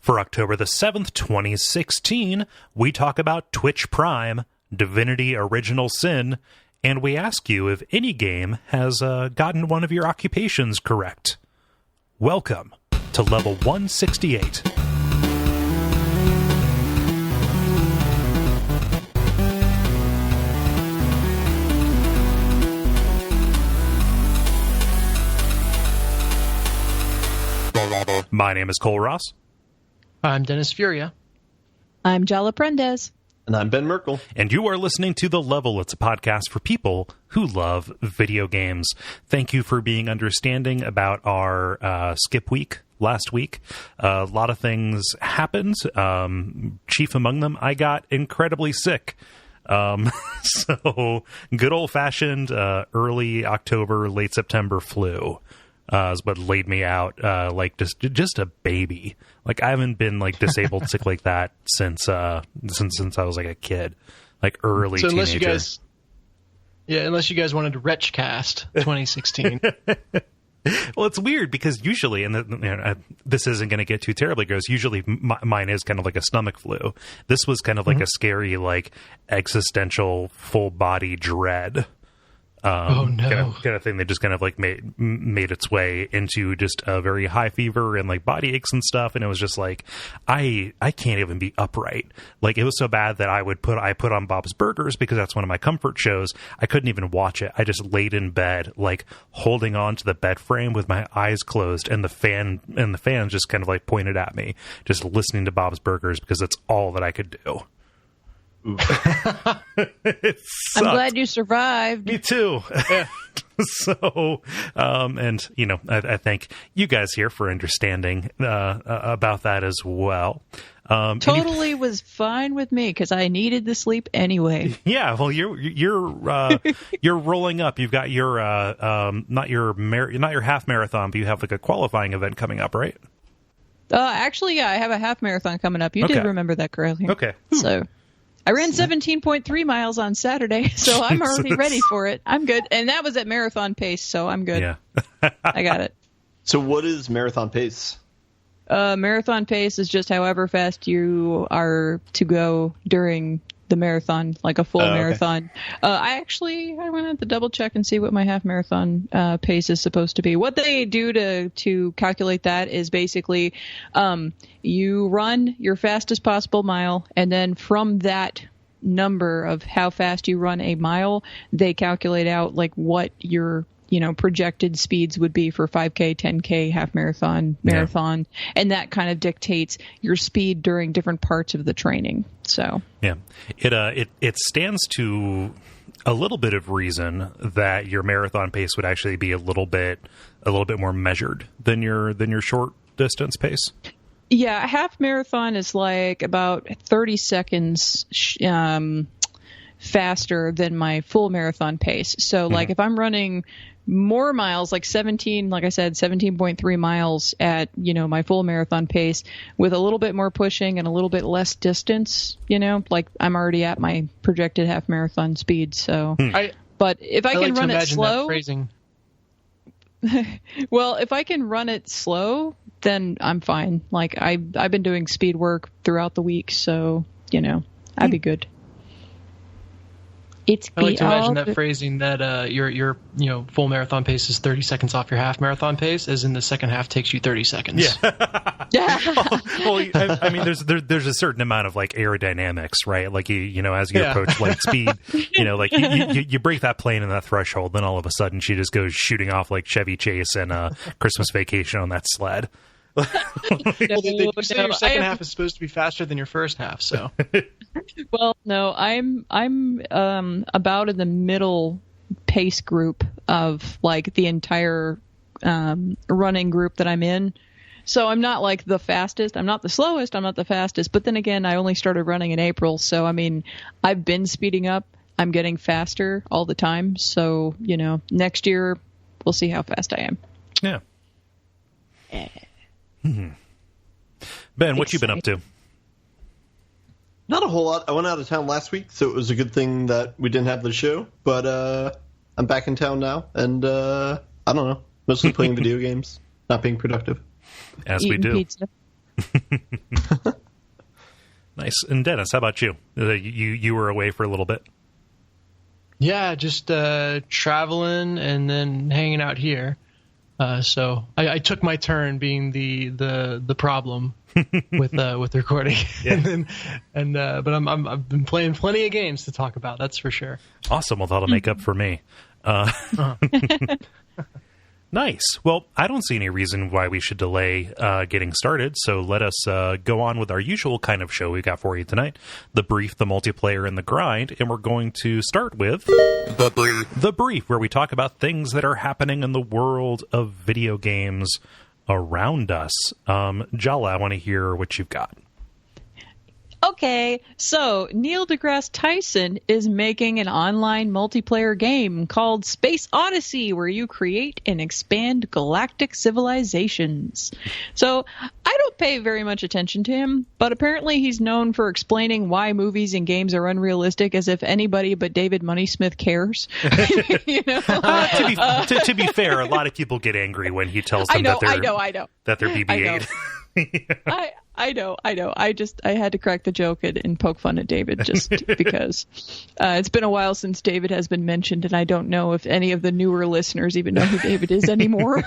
For October the 7th, 2016, we talk about Twitch Prime, Divinity Original Sin, and we ask you if any game has gotten one of your occupations correct. Welcome to Level 168. My name is Kole Ross. I'm Dennis Furia. I'm Jala Prendez. And I'm Ben Merkel. And you are listening to The Level. It's a podcast for people who love video games. Thank you for being understanding about our skip week last week. A lot of things happened. Chief among them, I got incredibly sick. So good old-fashioned early October, late September flu. Is what laid me out like just a baby. Like I haven't been like disabled sick like that since I was like a kid, like early so teenager. Unless you guys wanted to Retchcast 2016. Well, it's weird because usually, and this isn't going to get too terribly gross. Usually, mine is kind of like a stomach flu. This was kind of like a scary, like existential, full body dread. Oh no! Kind of thing that just kind of like made its way into just a very high fever and like body aches and stuff, and it was just like I can't even be upright. Like it was so bad that I put on Bob's Burgers because that's one of my comfort shows. I couldn't even watch it. I just laid in bed, like holding on to the bed frame with my eyes closed, and the fan just kind of like pointed at me, just listening to Bob's Burgers because that's all that I could do. I'm glad you survived. Me too. Yeah. So, and you know, I thank you guys here for understanding about that as well. Totally was fine with me because I needed the sleep anyway. Yeah, well, you're rolling up. You've got your not your half marathon, but you have like a qualifying event coming up, right? Actually, yeah, I have a half marathon coming up. You did remember that correctly. Okay, so. I ran 17.3 miles on Saturday, so I'm already ready for it. I'm good. And that was at marathon pace, so I'm good. Yeah. I got it. So what is marathon pace? Marathon pace is just however fast you are to go during the marathon, like a full marathon. I want to have to double check and see what my half marathon pace is supposed to be. What they do to calculate that is basically you run your fastest possible mile, and then from that number of how fast you run a mile, they calculate out like what your projected speeds would be for 5K, 10K, half marathon, and that kind of dictates your speed during different parts of the training. So yeah, it stands to a little bit of reason that your marathon pace would actually be a little bit more measured than your short distance pace. Yeah, half marathon is like about 30 seconds faster than my full marathon pace. So like if I'm running more miles, like 17.3 miles at, my full marathon pace with a little bit more pushing and a little bit less distance, like I'm already at my projected half marathon speed. So, but if I can run it slow, well, if I can run it slow, then I'm fine. Like I've been doing speed work throughout the week. So, I'd be good. I like to imagine that phrasing that your full marathon pace is 30 seconds off your half marathon pace, as in the second half takes you 30 seconds. Yeah. Well, I mean, there's a certain amount of like aerodynamics, right? Like as you approach light speed, like you break that plane and that threshold, then all of a sudden she just goes shooting off like Chevy Chase and Christmas Vacation on that sled. Well, they say your second half is supposed to be faster than your first half, so. Well, no, I'm about in the middle pace group of like the entire running group that I'm in. So I'm not like the fastest, I'm not the slowest, I'm not the fastest. But then again, I only started running in April, so I mean, I've been speeding up. I'm getting faster all the time. So, next year we'll see how fast I am. Yeah. Ben, what you been up to? Not a whole lot. I went out of town last week, so it was a good thing that we didn't have the show. But I'm back in town now, and I don't know. Mostly playing video games, not being productive. As we do. Pizza. Nice. And Dennis, how about you? You were away for a little bit. Yeah, just traveling and then hanging out here. So I took my turn being the problem with recording, Yeah. but I've been playing plenty of games to talk about. That's for sure. Awesome. Well, that'll make up for me. Nice. Well, I don't see any reason why we should delay getting started, so let us go on with our usual kind of show we got for you tonight. The Brief, the Multiplayer, and the Grind, and we're going to start with The Brief, where we talk about things that are happening in the world of video games around us. Jala, I want to hear what you've got. Okay, so Neil deGrasse Tyson is making an online multiplayer game called Space Odyssey, where you create and expand galactic civilizations. So I don't pay very much attention to him, but apparently he's known for explaining why movies and games are unrealistic as if anybody but David Moneysmith cares. You know? To be fair, a lot of people get angry when he tells them that they're BB-8. I know. I had to crack the joke and poke fun at David just because it's been a while since David has been mentioned, and I don't know if any of the newer listeners even know who David is anymore.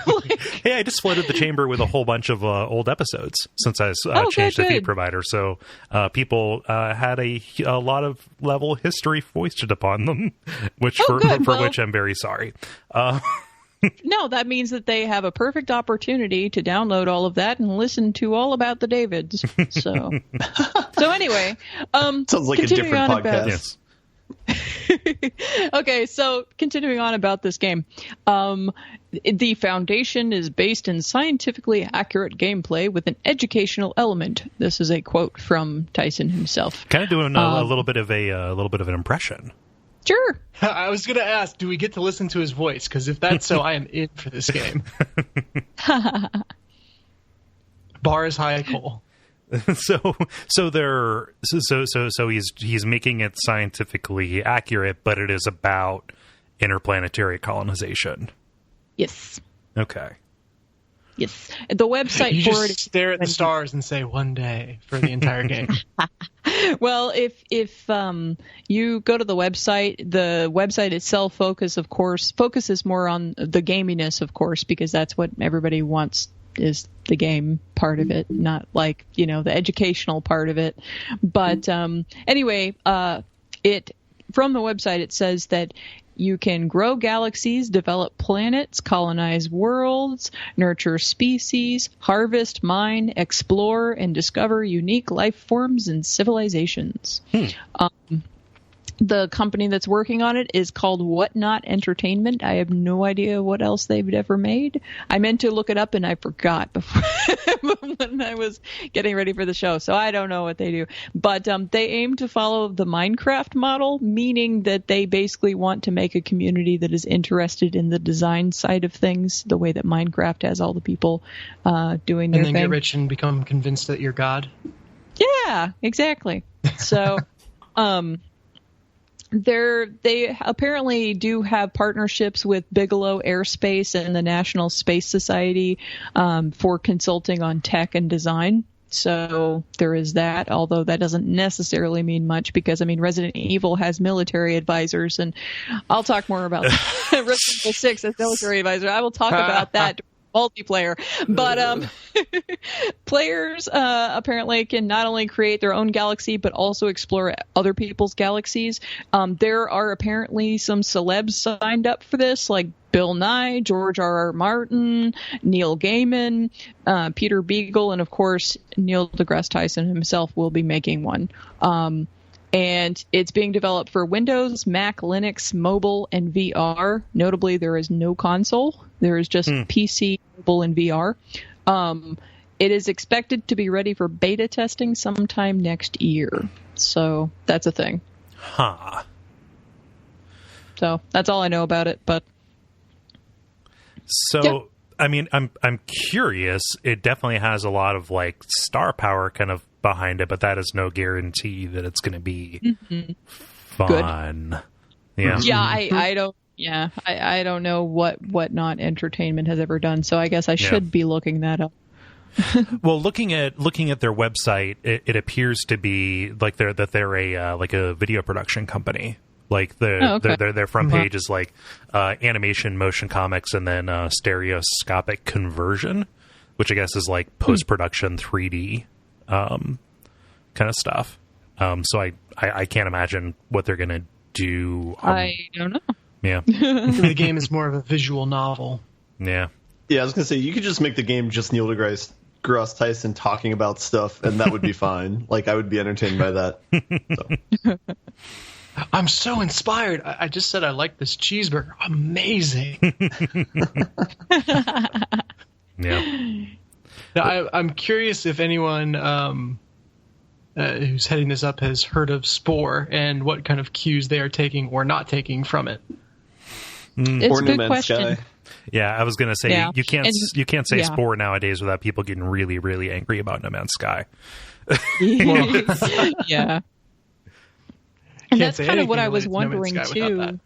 Hey, I just flooded the chamber with a whole bunch of old episodes since I changed the feed provider, so people had a lot of level history foisted upon them, which which I'm very sorry. No, that means that they have a perfect opportunity to download all of that and listen to all about the Davids. So anyway, sounds like a different podcast. Yes. Okay, so continuing on about this game. The foundation is based in scientifically accurate gameplay with an educational element. This is a quote from Tyson himself. Kind of doing a little bit of an impression. Sure. I was going to ask, do we get to listen to his voice? Because if that's so, I am in for this game. Bar is high, Kole. So he's making it scientifically accurate, but it is about interplanetary colonization. Yes. Okay. Yes. The website you for just it stare at the stars and say one day for the entire game. Well, if you go to the website itself focuses more on the gaminess, of course, because that's what everybody wants is the game part of it, not like, the educational part of it. But anyway, from the website, it says that you can grow galaxies, develop planets, colonize worlds, nurture species, harvest, mine, explore, and discover unique life forms and civilizations. The company that's working on it is called Whatnot Entertainment. I have no idea what else they've ever made. I meant to look it up and I forgot before when I was getting ready for the show. So I don't know what they do. But they aim to follow the Minecraft model, meaning that they basically want to make a community that is interested in the design side of things, the way that Minecraft has all the people doing their thing. And then get rich and become convinced that you're God? Yeah, exactly. So... They apparently do have partnerships with Bigelow Aerospace and the National Space Society for consulting on tech and design. So there is that, although that doesn't necessarily mean much because, Resident Evil has military advisors, and I'll talk more about Resident Evil 6 as military advisor. I will talk about that multiplayer, but players apparently can not only create their own galaxy but also explore other people's galaxies. There are apparently some celebs signed up for this, like Bill Nye, George R.R. Martin, Neil Gaiman, Peter Beagle, and of course Neil deGrasse Tyson himself will be making one. And it's being developed for Windows, Mac, Linux, mobile, and VR. Notably, there is no console. There is just PC, mobile, and VR. It is expected to be ready for beta testing sometime next year. So that's a thing. Huh. So that's all I know about it. But so, yeah. I'm curious. It definitely has a lot of star power kind of behind it, but that is no guarantee that it's going to be fun. Good. Yeah. Yeah, I don't. Yeah, I don't know what Whatnot Entertainment has ever done, so I guess I should be looking that up. Well, looking at their website, it appears to be like they're a video production company. Like their front page is like animation, motion comics, and then stereoscopic conversion, which I guess is like post-production 3D kind of stuff. So I can't imagine what they're gonna do. I don't know. Yeah, the game is more of a visual novel. Yeah. Yeah, I was gonna say you could just make the game just Neil deGrasse Tyson talking about stuff, and that would be fine. Like I would be entertained by that. So. I'm so inspired. I just said I like this cheeseburger. Amazing. Yeah. Now, I'm curious if anyone who's heading this up has heard of Spore and what kind of cues they are taking or not taking from it. It's or a No good Man's Question. Sky. Yeah, I was gonna say you can't say yeah. Spore nowadays without people getting really, really angry about No Man's Sky. Yeah. And that's kind of what I was related to No wondering Man's Sky without too. that.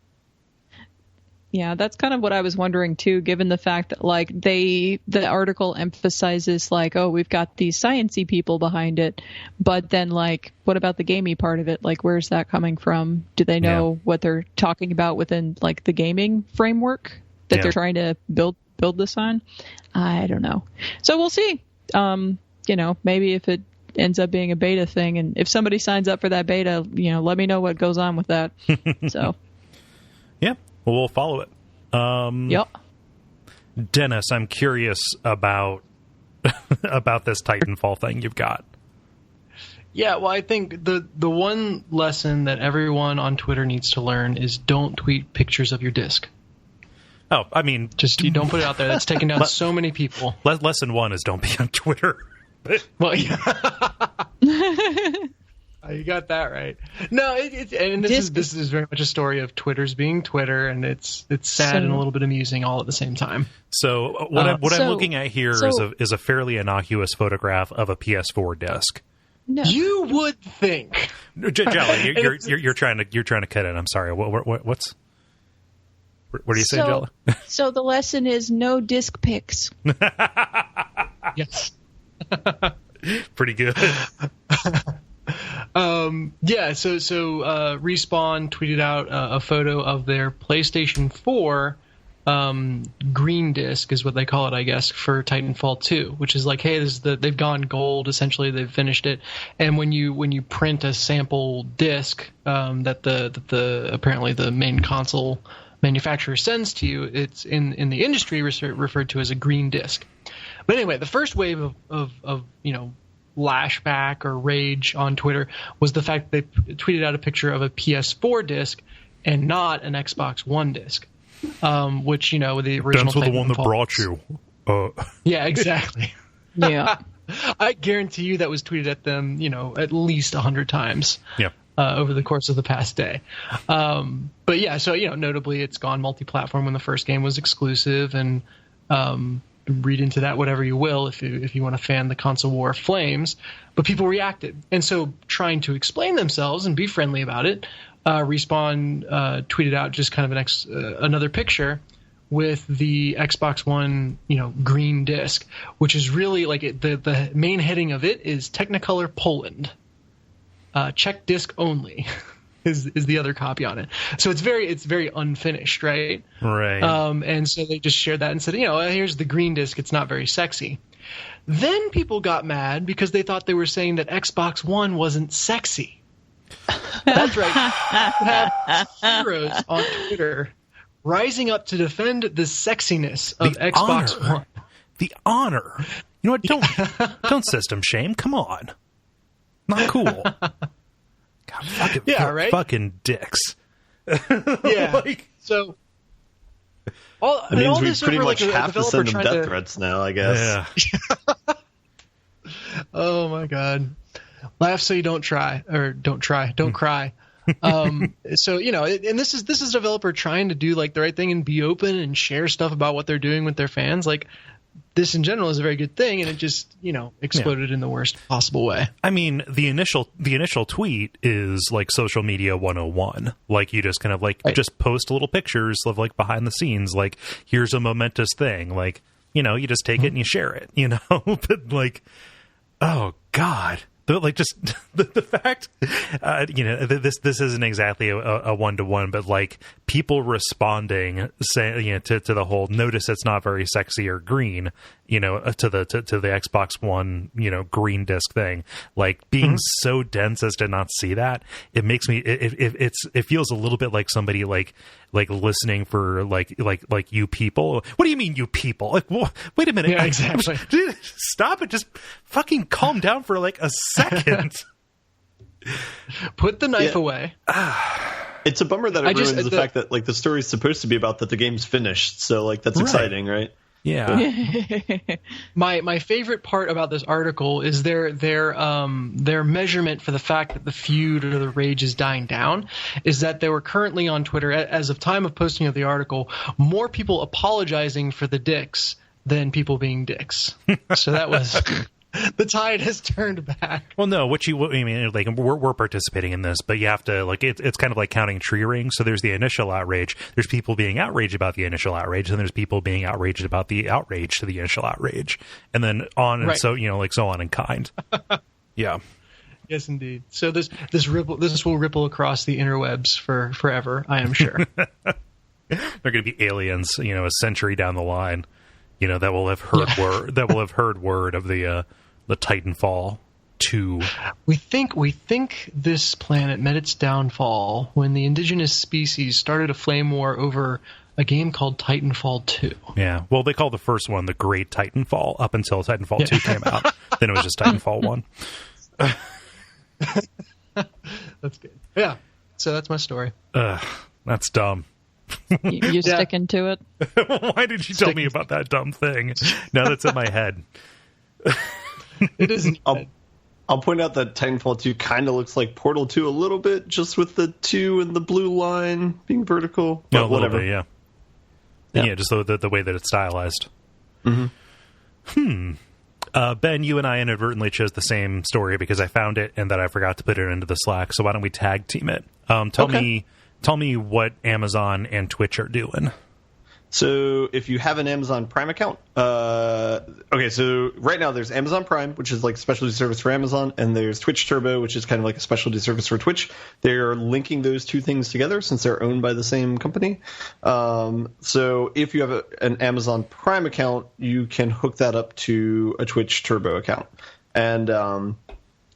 Yeah, that's kind of what I was wondering too, given the fact that like the article emphasizes like, oh, we've got these sciencey people behind it, but then like, what about the gamey part of it? Like, where's that coming from? Do they know what they're talking about within like the gaming framework that they're trying to build this on? I don't know. So we'll see. Maybe if it ends up being a beta thing, and if somebody signs up for that beta, let me know what goes on with that. So. Yeah. Well, we'll follow it. Yep. Dennis, I'm curious about this Titanfall thing you've got. Yeah, well, I think the one lesson that everyone on Twitter needs to learn is don't tweet pictures of your disc. Oh, I mean... Just you don't put it out there. That's taken down so many people. Lesson 1 is don't be on Twitter. Well, yeah. You got that right. No, this is very much a story of Twitter's being Twitter, and it's sad and a little bit amusing all at the same time. So what I'm looking at here is a fairly innocuous photograph of a PS4 disc. No. You would think, Jala, you're trying to cut in. I'm sorry. What do you say, Jala? So the lesson is no disc pics. Yes. Pretty good. So Respawn tweeted out a photo of their PlayStation 4 green disc is what they call it, I guess, for Titanfall 2, which is like, hey, they've gone gold, essentially, they've finished it. And when you print a sample disc that the apparently the main console manufacturer sends to you, it's in the industry referred to as a green disc. But anyway, the first wave of lashback or rage on Twitter was the fact that they tweeted out a picture of a PS4 disc and not an Xbox One disc, which, the original... That's the one that brought you. Yeah, exactly. Yeah. I guarantee you that was tweeted at them, at least 100 times. Yeah. Over the course of the past day. But yeah, so, notably it's gone multi-platform when the first game was exclusive, and read into that whatever you will if you want to fan the console war flames. But people reacted. And so trying to explain themselves and be friendly about it, Respawn tweeted out just kind of another picture with the Xbox One, green disc, which is really like the main heading of it is Technicolor Poland. Check disc only is the other copy on it. So it's very unfinished, right? Right. And so they just shared that and said, here's the green disc. It's not very sexy. Then people got mad because they thought they were saying that Xbox One wasn't sexy. That's right. You have heroes on Twitter rising up to defend the sexiness of Xbox One. The honor. You know what? Don't system shame. Come on. Not cool. God, fucking dicks. Yeah. So it means we pretty much have to send them death threats now, I guess. Yeah. Oh my god. Laugh so you don't cry. Don't cry. So, and this is a developer trying to do like the right thing and be open and share stuff about what they're doing with their fans. Like, this in general is a very good thing, and it just, exploded in the worst possible way. I mean, the initial tweet is like social media 101. Like, you just kind of like just post little pictures of like behind the scenes, like, here's a momentous thing. Like, You know, you just take it and you share it, you know? But like, oh God. Like, just the fact, you know, this isn't exactly a one-to-one, but like people responding, saying, you know, to the whole notice it's not very sexy or green, you know, to the Xbox One, you know, green disc thing, like being so dense as to not see that, it makes me, it feels a little bit like somebody like listening for like you people. What do you mean you people? Like, wait a minute. Yeah, exactly. Stop it. Just fucking calm down for like a second. Put the knife away. It's a bummer that it ruins the fact that like the story's supposed to be about that the game's finished. So like that's exciting, right? Yeah. My favorite part about this article is their measurement for the fact that the feud or the rage is dying down is that there were currently on Twitter, as of time of posting of the article, more people apologizing for the dicks than people being dicks. So that was the tide has turned back. Well, no, what I mean, like we're participating in this, but you have to like it's kind of like counting tree rings. So there's the initial outrage. There's people being outraged about the initial outrage, and there's people being outraged about the outrage to the initial outrage, and then on and so like so on in kind. Yeah. Yes, indeed. So this will ripple across the interwebs for forever, I am sure. They're going to be aliens, you know, a century down the line, you know, that will have heard word of the Titanfall 2. We think this planet met its downfall when the indigenous species started a flame war over a game called Titanfall 2. Yeah. Well, they call the first one the Great Titanfall up until Titanfall 2 came out. Then it was just Titanfall 1. That's good. Yeah. So that's my story. That's dumb. You sticking to it? Why did you tell me about that dumb thing? Now that's in my head. It isn't. I'll point out that Titanfall 2 kind of looks like Portal 2 a little bit, just with the 2 and the blue line being vertical. But whatever. Bit, yeah, just the way that it's stylized. Mm-hmm. Ben, you and I inadvertently chose the same story because I found it and that I forgot to put it into the Slack. So why don't we tag team it? Tell me what Amazon and Twitch are doing. So if you have an Amazon Prime account, okay, so right now there's Amazon Prime, which is like a specialty service for Amazon, and there's Twitch Turbo, which is kind of like a specialty service for Twitch. They're linking those two things together since they're owned by the same company. So if you have an Amazon Prime account, you can hook that up to a Twitch Turbo account. And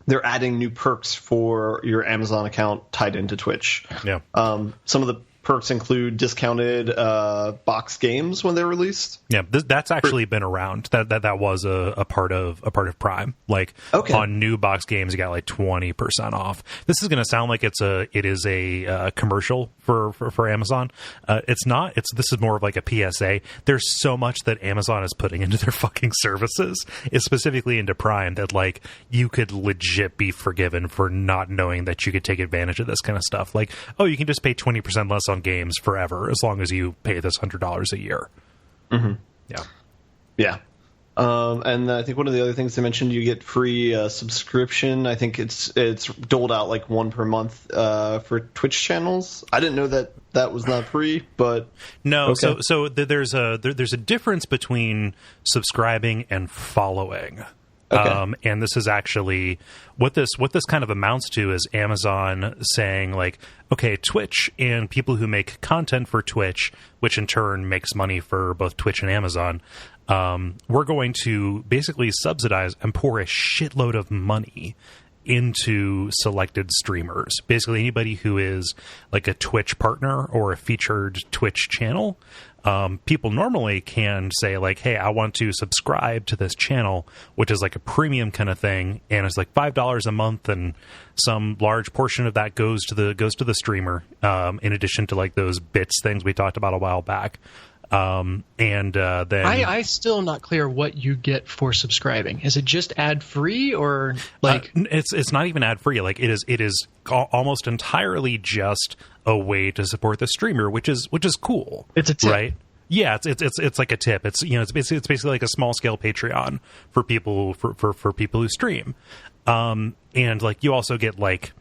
they're adding new perks for your Amazon account tied into Twitch. Yeah. Some of the perks include discounted box games when they're released. Yeah, that's actually been around. That was a part of Prime. Like on new box games, you got like 20% off. This is going to sound like it is a commercial for Amazon. It's not. This is more of like a PSA. There's so much that Amazon is putting into their fucking services, specifically into Prime, that like you could legit be forgiven for not knowing that you could take advantage of this kind of stuff. Like, oh, you can just pay 20% less on games forever as long as you pay this $100 a year. Mm-hmm. Yeah. And I think one of the other things they mentioned, you get free subscription. I think it's doled out like one per month for Twitch channels. I didn't know that was not free, but no. Okay. So there's a difference between subscribing and following. Okay. And this is actually what this kind of amounts to is Amazon saying like, okay, Twitch and people who make content for Twitch, which in turn makes money for both Twitch and Amazon, we're going to basically subsidize and pour a shitload of money into selected streamers. Basically anybody who is like a Twitch partner or a featured Twitch channel. People normally can say like, hey, I want to subscribe to this channel, which is like a premium kind of thing, and it's like $5 a month, and some large portion of that goes to the streamer, in addition to like those bits things we talked about a while back. Then I still am not clear what you get for subscribing. Is it just ad free or like it's not even ad free. Like it is almost entirely just a way to support the streamer, which is cool. It's a tip, right? Yeah, it's like a tip. It's it's basically like a small scale Patreon for people for people who stream. And like you also get like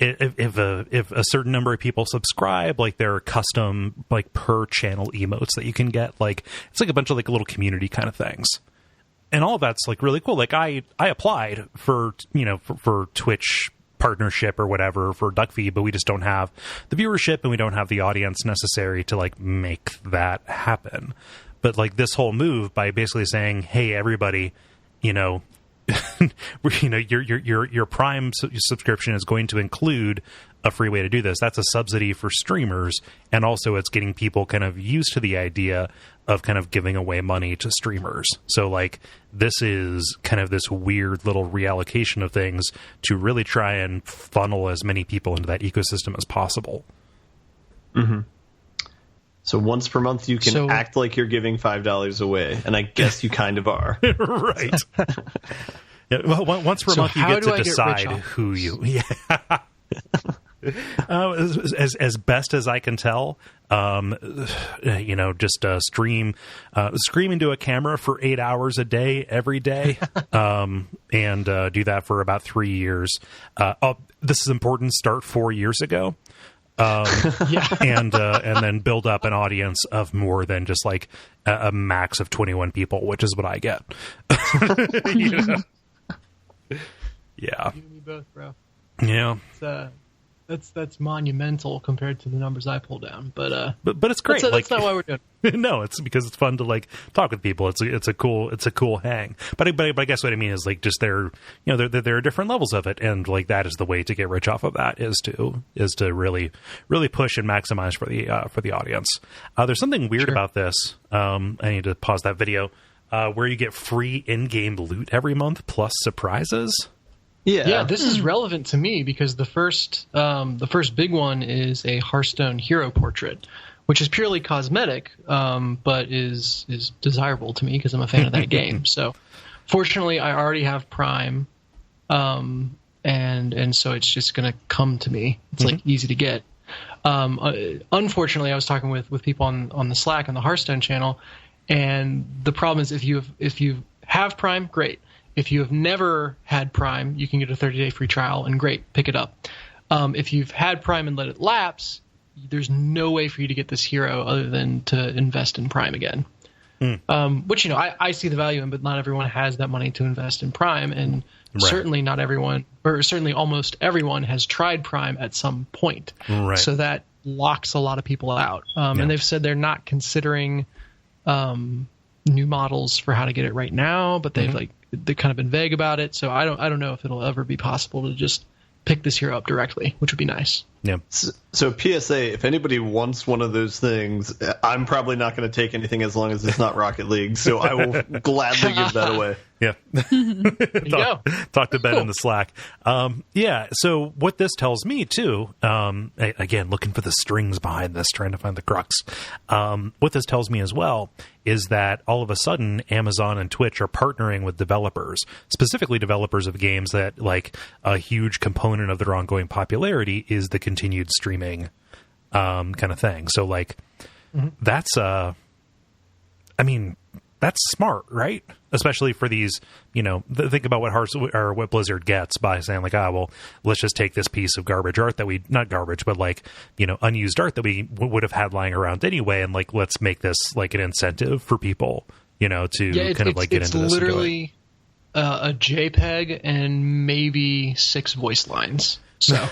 if a certain number of people subscribe, like there are custom like per channel emotes that you can get. Like it's like a bunch of like little community kind of things. And all of that's like really cool. Like I applied for, for Twitch partnership or whatever for Duckfeed, but we just don't have the viewership and we don't have the audience necessary to like make that happen. But like this whole move by basically saying, hey, everybody, your Prime subscription is going to include a free way to do this. That's a subsidy for streamers, and also it's getting people kind of used to the idea of kind of giving away money to streamers. So like this is kind of this weird little reallocation of things to really try and funnel as many people into that ecosystem as possible. Mm-hmm. So once per month you can act like you're giving $5 away, and I guess you kind of are. Right. Yeah, well, once per month you get to decide who you... Yeah. As best as I can tell, just scream into a camera for 8 hours a day every day, and do that for about 3 years. This is important. Start 4 years ago, and then build up an audience of more than just like a max of 21 people, which is what I get. Yeah, you and me both, bro. Yeah. That's monumental compared to the numbers I pull down, but it's great. That's not why we're doing it. No, it's because it's fun to like talk with people. It's a cool hang. But I guess what I mean is like just there are different levels of it, and like that is the way to get rich off of that is to really push and maximize for the audience. There's something weird about this. I need to pause that video where you get free in-game loot every month plus surprises. Yeah, this is relevant to me because the first big one is a Hearthstone hero portrait, which is purely cosmetic, but is desirable to me because I'm a fan of that game. So, fortunately, I already have Prime, and so it's just going to come to me. It's like easy to get. Unfortunately, I was talking with people on the Slack on the Hearthstone channel, and the problem is if you have Prime, great. If you have never had Prime, you can get a 30-day free trial, and great, pick it up. If you've had Prime and let it lapse, there's no way for you to get this hero other than to invest in Prime again. Which, I see the value in, but not everyone has that money to invest in Prime, and certainly not everyone, or certainly almost everyone has tried Prime at some point. Right. So that locks a lot of people out. And they've said they're not considering new models for how to get it right now, but they've they've kind of been vague about it, so I don't know if it'll ever be possible to just pick this hero up directly, which would be nice. Yeah. So PSA, if anybody wants one of those things, I'm probably not going to take anything as long as it's not Rocket League, so I will gladly give that away. Yeah. Talk to Ben in the Slack. So what this tells me, too, again, looking for the strings behind this, trying to find the crux. What this tells me as well is that all of a sudden Amazon and Twitch are partnering with developers, specifically developers of games that, like, a huge component of their ongoing popularity is the continued streaming kind of thing. So, like, that's smart, right? Especially for these, think about what Blizzard gets by saying like, let's just take this piece of garbage art that not garbage, but like, unused art that we would have had lying around anyway. And like, let's make this like an incentive for people, to kind of like get into this. It's literally a JPEG and maybe 6 voice lines. So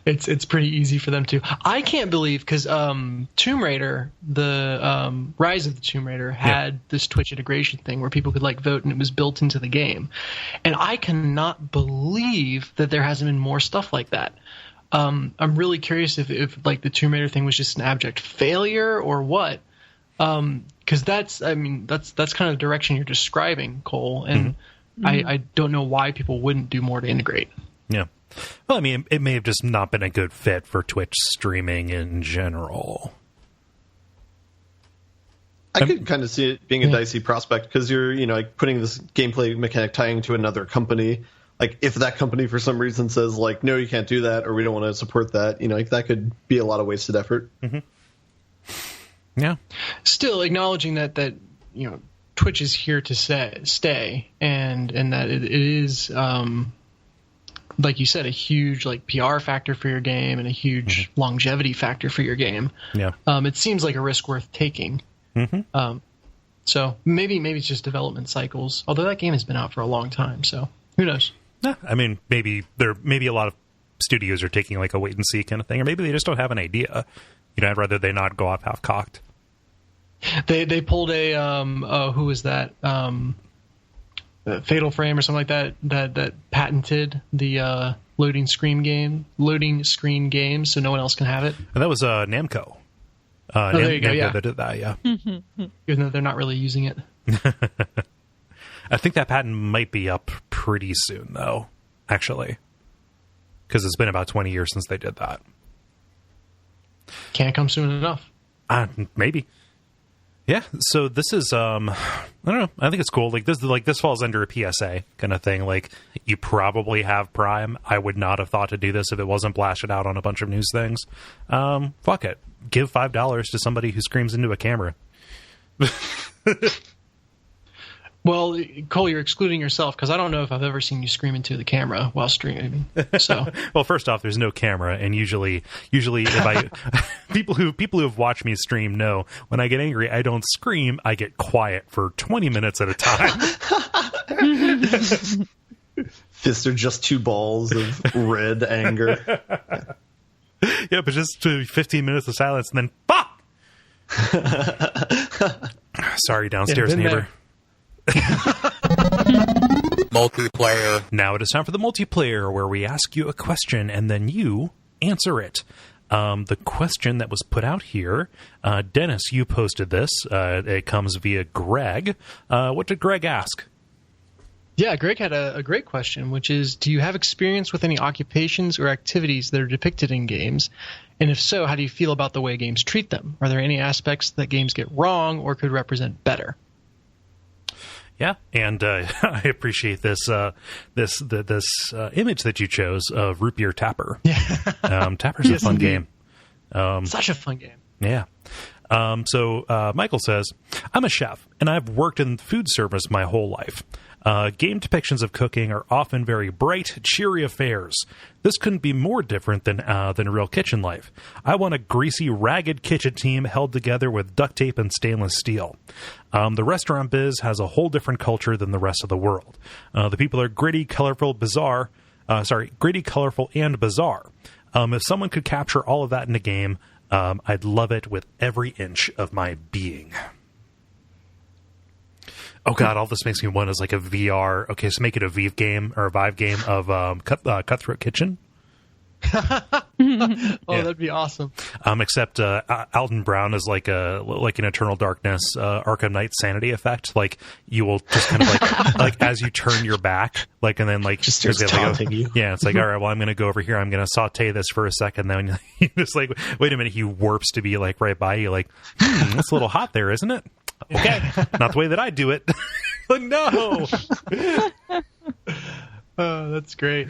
it's pretty easy for them to. I can't believe because Tomb Raider, the Rise of the Tomb Raider, had this Twitch integration thing where people could like vote and it was built into the game, and I cannot believe that there hasn't been more stuff like that. I'm really curious if like the Tomb Raider thing was just an abject failure or what. Because that's kind of the direction you're describing, Kole, and I don't know why people wouldn't do more to integrate. Yeah. Well, I mean, it may have just not been a good fit for Twitch streaming in general. I could kind of see it being a dicey prospect because you're, like putting this gameplay mechanic tying to another company. Like if that company for some reason says like, no, you can't do that, or we don't want to support that, like that could be a lot of wasted effort. Mm-hmm. Yeah. Still acknowledging that Twitch is here to stay and that it is like you said, a huge like PR factor for your game and a huge longevity factor for your game. Yeah. It seems like a risk worth taking. So maybe it's just development cycles. Although that game has been out for a long time, so who knows? Yeah, I mean, maybe a lot of studios are taking like a wait and see kind of thing, or maybe they just don't have an idea. I'd rather they not go off half cocked. They pulled a who was that? Fatal Frame or something like that patented the loading screen game, so no one else can have it. And that was Namco. There you go. Yeah, that did that. Yeah. Even though they're not really using it. I think that patent might be up pretty soon, though. Actually, because it's been about 20 years since they did that. Can't come soon enough. Maybe. Yeah, so this is I don't know. I think it's cool. Like this falls under a PSA kind of thing. Like, you probably have Prime. I would not have thought to do this if it wasn't blasted out on a bunch of news things. Fuck it. Give $5 to somebody who screams into a camera. Well, Kole, you're excluding yourself because I don't know if I've ever seen you scream into the camera while streaming. So, well, first off, there's no camera, and usually, if I people who have watched me stream know when I get angry, I don't scream. I get quiet for 20 minutes at a time. Fists are just two balls of red anger. Yeah, but just 15 minutes of silence, and then fuck. Sorry, downstairs neighbor. Multiplayer. Now it is time for the multiplayer, where we ask you a question and then you answer it. The question that was put out here, Dennis, you posted this. It comes via Greg. What did Greg ask? Yeah, Greg had a great question, which is, do you have experience with any occupations or activities that are depicted in games? And if so, how do you feel about the way games treat them? Are there any aspects that games get wrong or could represent better? Yeah, and I appreciate this image that you chose of Root Beer Tapper. Yeah, Tapper's a fun game. Such a fun game. Yeah. So Michael says, I'm a chef, and I've worked in food service my whole life. Game depictions of cooking are often very bright, cheery affairs. This couldn't be more different than real kitchen life. I want a greasy, ragged kitchen team held together with duct tape and stainless steel. The restaurant biz has a whole different culture than the rest of the world. The people are gritty, colorful, and bizarre. If someone could capture all of that in a game, I'd love it with every inch of my being. Oh God! All this makes me want is like a VR. Okay, so make it a Vive game or a Vive game of Cutthroat Kitchen. That'd be awesome. Except Alden Brown is like an Eternal Darkness Arkham Knight sanity effect. Like, you will just kind of like as you turn your back, like, and then like just starts taunting you. Yeah, it's like, all right, well, I'm going to go over here. I'm going to saute this for a second. Then you just like, wait a minute. He warps to be like right by you. Like, it's a little hot there, isn't it? Okay, not the way that I do it. Like, no. Oh, that's great.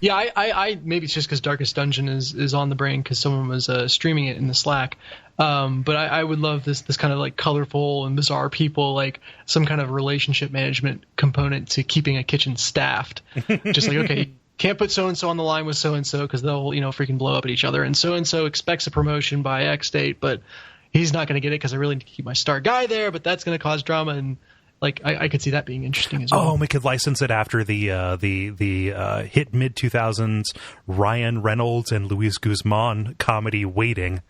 Yeah, I maybe it's just because Darkest Dungeon is on the brain because someone was streaming it in the Slack. But I would love this kind of like colorful and bizarre people, like some kind of relationship management component to keeping a kitchen staffed. Just like, okay, can't put so-and-so on the line with so-and-so because they'll, freaking blow up at each other. And so-and-so expects a promotion by X date, but he's not going to get it because I really need to keep my star guy there, but that's going to cause drama. And like, I could see that being interesting as well. Oh, we could license it after the hit mid-2000s Ryan Reynolds and Luis Guzman comedy Waiting.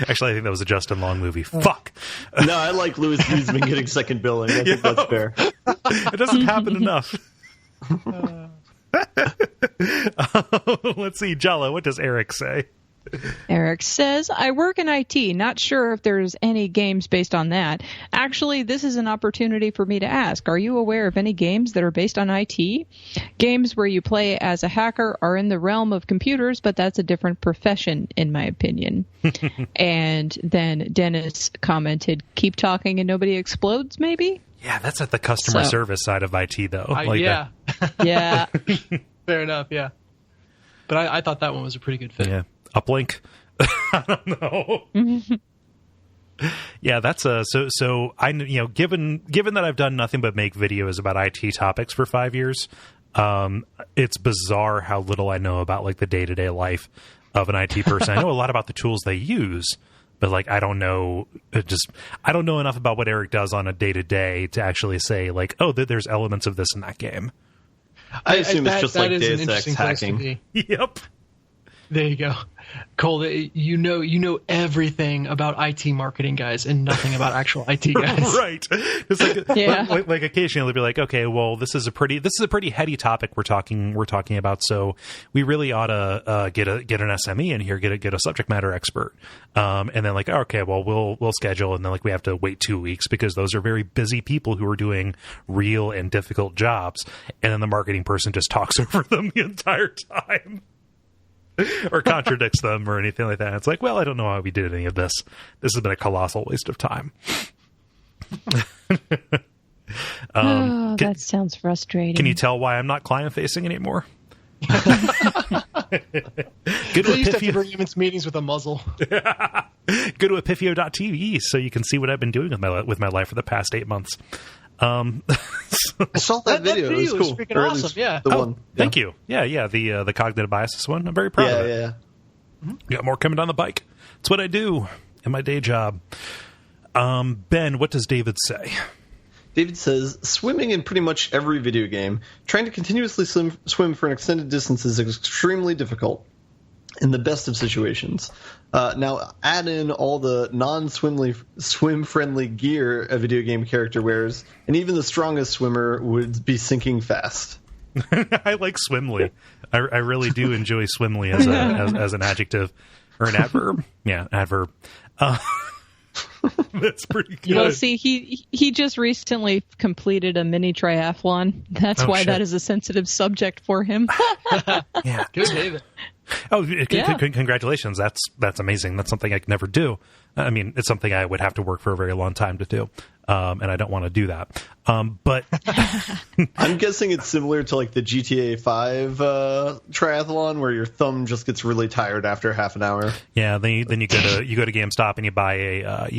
Actually, I think that was a Justin Long movie. Fuck. No, I like Luis Guzman getting second billing. I think that's fair. It doesn't happen enough. Let's see, Jala, what does Eric say? Eric says, I work in IT. Not sure if there's any games based on that. Actually, this is an opportunity for me to ask. Are you aware of any games that are based on IT? Games where you play as a hacker are in the realm of computers, but that's a different profession, in my opinion. And then Dennis commented, keep talking and nobody explodes, maybe? Yeah, that's at the customer service side of IT, though. Yeah. Yeah. Fair enough, yeah. But I thought that one was a pretty good fit. Yeah. Uplink? I don't know. Yeah, that's so I given that I've done nothing but make videos about IT topics for 5 years, it's bizarre how little I know about like the day-to-day life of an IT person. I know a lot about the tools they use, but like I don't know enough about what Eric does on a day-to-day to actually say like, oh, there's elements of this in that game. I assume it's just like Deus Deus Ex hacking. Yep. There you go. Kole, you know everything about IT marketing guys and nothing about actual IT guys. Right. It's like occasionally they'll be like, okay, well, this is a pretty heady topic we're talking about, so we really ought to get an SME in here, get a subject matter expert. And then like, okay, well, we'll schedule, and then like we have to wait 2 weeks because those are very busy people who are doing real and difficult jobs, and then the marketing person just talks over them the entire time. Or contradicts them or anything like that. It's like, well, I don't know how we did any of this. This has been a colossal waste of time. That sounds frustrating. Can you tell why I'm not client-facing anymore? Good They used to have to bring him into meetings with a muzzle. Go to Epifio.tv so you can see what I've been doing with my life for the past 8 months. I saw that video. It was cool. Freaking awesome. Yeah. One. Thank you. Yeah. The cognitive biases one. I'm very proud of it. Yeah. Mm-hmm. Got more coming down the bike. It's what I do in my day job. Ben, what does David say? David says, swimming in pretty much every video game. Trying to continuously swim for an extended distance is extremely difficult in the best of situations. Now, add in all the non-swim-friendly gear a video game character wears, and even the strongest swimmer would be sinking fast. I like swimly. I really do enjoy swimly as an adjective. Or an adverb. Yeah, adverb. That's pretty good. Well, see, he just recently completed a mini triathlon. That's why that is a sensitive subject for him. Yeah. Good, David. Oh, congratulations. That's amazing. That's something I could never do. I mean, it's something I would have to work for a very long time to do. And I don't want to do that. But I'm guessing it's similar to like the GTA 5 triathlon where your thumb just gets really tired after half an hour. Yeah, then you go to GameStop and you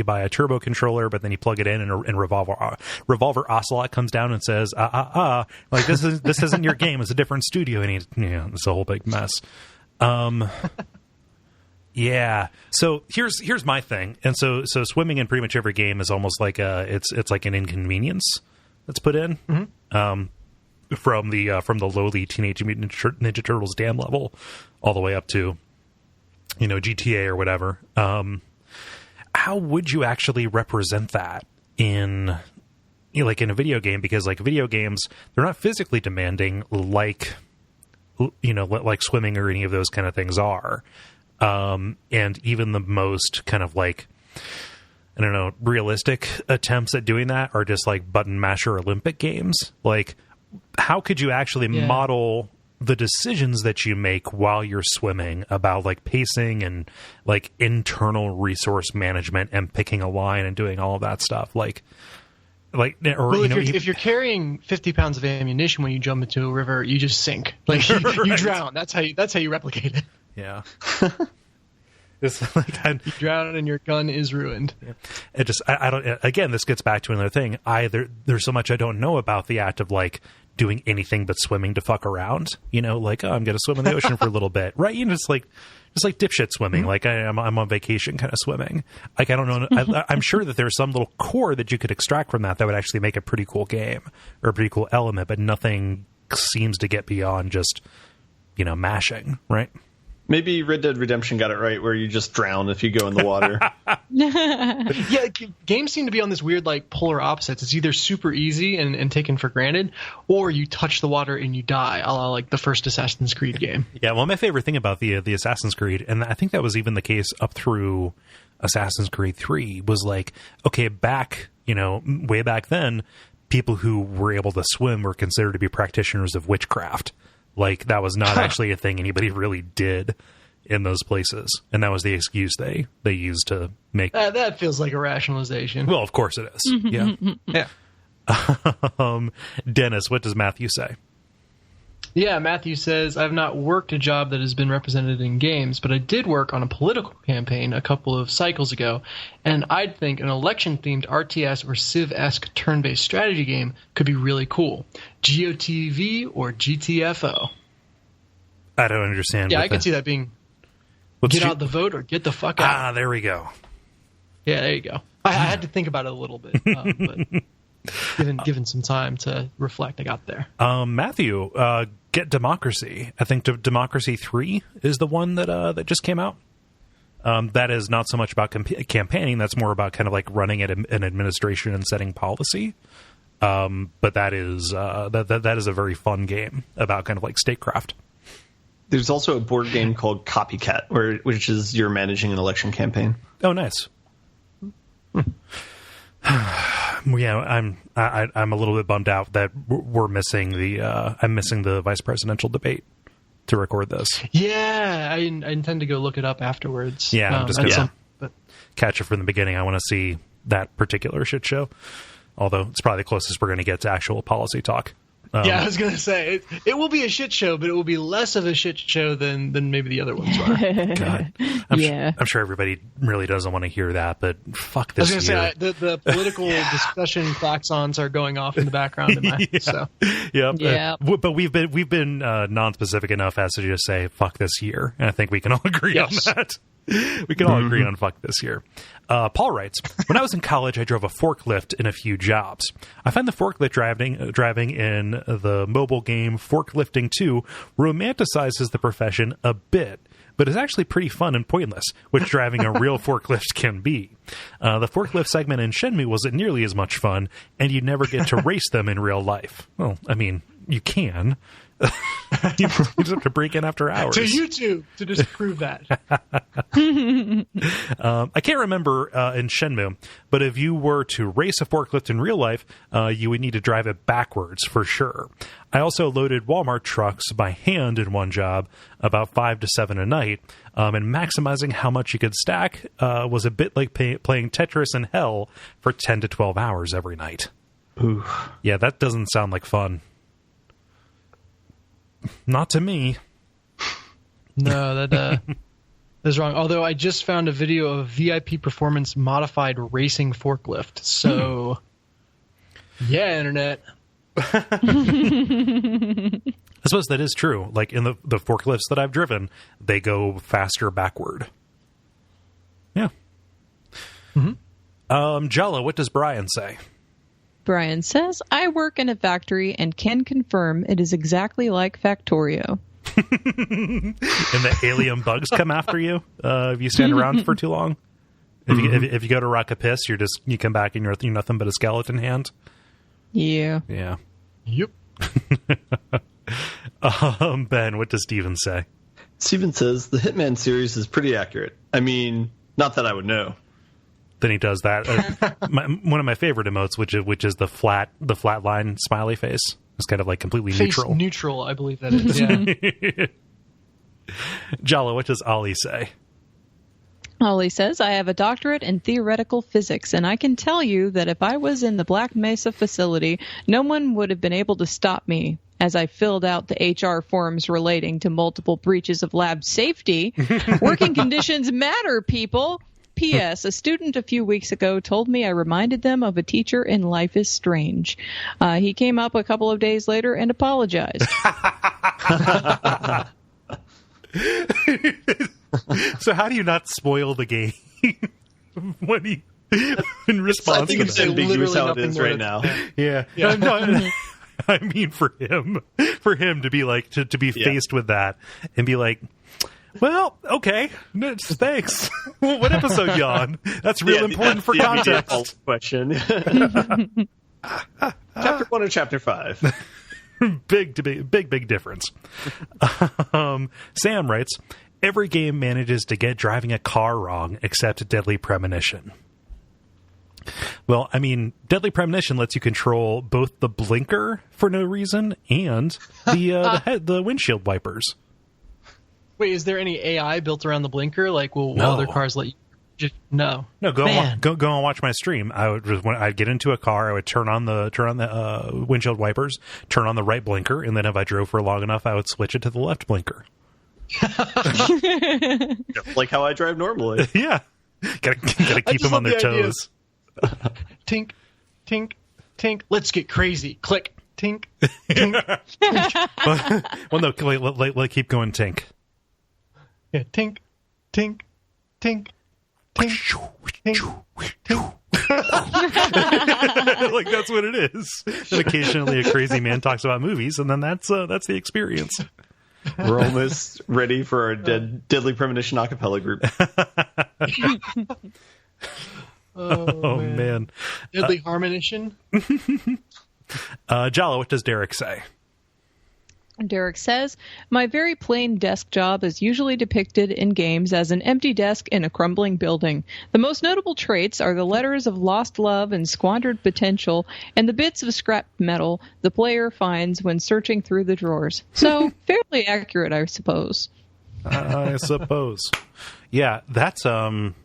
buy a turbo controller, but then you plug it in and Revolver Ocelot comes down and says, like this isn't your game, it's a different studio, and it's a whole big mess. Yeah. So here's my thing. And so swimming in pretty much every game is almost like it's like an inconvenience that's put in. Mm-hmm. From the lowly Teenage Mutant Ninja Turtles dam level all the way up to GTA or whatever. How would you actually represent that in like in a video game? Because like video games, they're not physically demanding like swimming or any of those kind of things are. And even the most kind of like, I don't know, realistic attempts at doing that are just like button masher Olympic games. Like, how could you actually model the decisions that you make while you're swimming about like pacing and like internal resource management and picking a line and doing all of that stuff? If you're carrying 50 pounds of ammunition when you jump into a river, you just sink. Like you drown. That's how you replicate it. Yeah. It's like you drown and your gun is ruined. Yeah. It just I don't. Again, this gets back to another thing. There's so much I don't know about the act of like doing anything but swimming to fuck around. Like I'm gonna swim in the ocean for a little bit, right? Just like dipshit swimming. Mm-hmm. Like I'm on vacation kind of swimming. Like I don't know. I'm sure that there's some little core that you could extract from that would actually make a pretty cool game or a pretty cool element, but nothing seems to get beyond just mashing, right? Maybe Red Dead Redemption got it right, where you just drown if you go in the water. Yeah, games seem to be on this weird like polar opposites. It's either super easy and taken for granted, or you touch the water and you die, a la like the first Assassin's Creed game. Yeah, well, my favorite thing about the Assassin's Creed, and I think that was even the case up through Assassin's Creed 3, was like, okay, way back then, people who were able to swim were considered to be practitioners of witchcraft. Like, that was not actually a thing anybody really did in those places. And that was the excuse they used to make... that feels like a rationalization. Well, of course it is. Yeah. Yeah. Dennis, what does Matthew say? Yeah, Matthew says, I've not worked a job that has been represented in games, but I did work on a political campaign a couple of cycles ago, and I'd think an election-themed RTS or Civ-esque turn-based strategy game could be really cool. GOTV or GTFO? I don't understand. Yeah, I could see that being get out the vote or get the fuck out. Ah, there we go. Yeah, there you go. I had to think about it a little bit, but given some time to reflect, I got there. Matthew, Get Democracy. I think Democracy 3 is the one that just came out. That is not so much about campaigning. That's more about kind of like running an administration and setting policy. But that is that is a very fun game about kind of like statecraft. There's also a board game called Copycat, which is you're managing an election campaign. Oh, nice. Yeah, I'm a little bit bummed out that we're missing I'm missing the vice presidential debate to record this. Yeah, I intend to go look it up afterwards. Yeah, I'm just gonna catch it from the beginning. I want to see that particular shit show. Although it's probably the closest we're going to get to actual policy talk. Yeah, I was going to say, it will be a shit show, but it will be less of a shit show than maybe the other ones are. God. I'm sure everybody really doesn't want to hear that, but fuck this. I was going to say, the political discussion klaxons are going off in the background in my so. Yeah. But we've been non-specific enough as to just say, fuck this year. And I think we can all agree on that. We can all agree on fuck this year. Paul writes, when I was in college, I drove a forklift in a few jobs. I find the forklift driving in the mobile game Forklifting 2 romanticizes the profession a bit, but is actually pretty fun and pointless, which driving a real forklift can be. The forklift segment in Shenmue wasn't nearly as much fun, and you never get to race them in real life. Well, I mean, you can. You just have to break in after hours. To YouTube to disprove that. I can't remember in Shenmue, but if you were to race a forklift in real life, you would need to drive it backwards for sure. I also loaded Walmart trucks by hand in one job, about 5 to 7 a night, and maximizing how much you could stack was a bit like playing Tetris in hell for 10 to 12 hours every night. Ooh. Yeah, that doesn't sound like fun. Not to me. No, that is wrong. Although I just found a video of VIP Performance modified racing forklift. So, yeah, internet. I suppose that is true. Like in the forklifts that I've driven, they go faster backward. Yeah. Mm-hmm. Jala, what does Brian say? Brian says, I work in a factory and can confirm it is exactly like Factorio. And the alien bugs come after you if you stand around for too long. If you go to rock a piss, you come back and you're nothing but a skeleton hand. Yeah. Yeah. Yep. Ben, what does Steven say? Steven says the Hitman series is pretty accurate. I mean, not that I would know. Then he does that. One of my favorite emotes, which is the flat line smiley face. It's kind of like completely face neutral. Neutral, I believe that is. Yeah. Jala, what does Ollie say? Ollie says, I have a doctorate in theoretical physics, and I can tell you that if I was in the Black Mesa facility, no one would have been able to stop me as I filled out the HR forms relating to multiple breaches of lab safety. Working conditions matter, people. P.S. A student a few weeks ago told me I reminded them of a teacher in Life is Strange. He came up a couple of days later and apologized. So how do you not spoil the game when he in response? I think it's ambiguous how it is right now. Yeah. No, I mean for him to be like to be faced with that and be like, well, okay, thanks. What episode you on? That's real important for context. Question. Chapter 1 or Chapter 5? Big difference. Sam writes, every game manages to get driving a car wrong except Deadly Premonition. Well, I mean, Deadly Premonition lets you control both the blinker for no reason and the windshield wipers. Wait, is there any AI built around the blinker? Like, will other cars let you? No. No, go and watch my stream. I'd get into a car, I would turn on the windshield wipers, turn on the right blinker, and then if I drove for long enough, I would switch it to the left blinker. Like how I drive normally. Yeah. Gotta keep them on their toes. Tink, tink, tink. Let's get crazy. Click. Tink, tink. Well, no, keep going, tink. Yeah, tink, tink, tink, tink, tink, tink. Like that's what it is. And occasionally a crazy man talks about movies, and then that's the experience. We're almost ready for our Deadly Premonition acapella group. Oh man. Deadly Harmonition. Jala, what does Derek say? Derek says, my very plain desk job is usually depicted in games as an empty desk in a crumbling building. The most notable traits are the letters of lost love and squandered potential, and the bits of scrap metal the player finds when searching through the drawers. So, fairly accurate, I suppose. I suppose. Yeah, that's, yeah,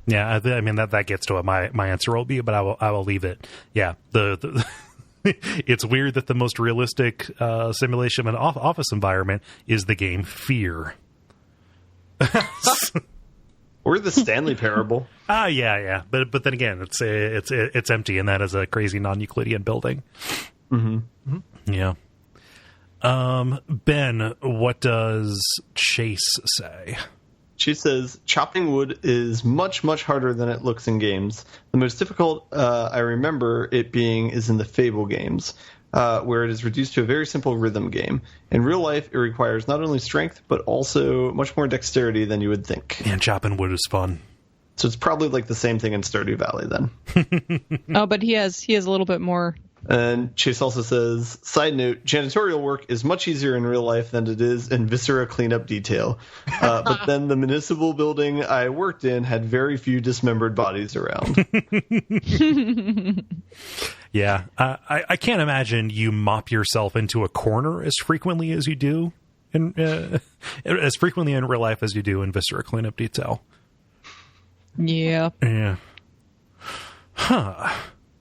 I mean, that gets to what my answer will be, but I will leave it. Yeah, the it's weird that the most realistic simulation of an office environment is the game Fear. Or the Stanley Parable. Yeah. But then again, it's empty, and that is a crazy non-Euclidean building. Mm-hmm. Yeah. Ben, what does Chase say? She says, chopping wood is much, much harder than it looks in games. The most difficult I remember it being is in the Fable games, where it is reduced to a very simple rhythm game. In real life, it requires not only strength, but also much more dexterity than you would think. And chopping wood is fun. So it's probably like the same thing in Stardew Valley then. Oh, but he has a little bit more. And Chase also says, side note, janitorial work is much easier in real life than it is in Viscera cleanup detail. But then the municipal building I worked in had very few dismembered bodies around. Yeah. I can't imagine you mop yourself into a corner as frequently as you do as frequently in real life as you do in Viscera cleanup detail. Yeah. Yeah. Huh.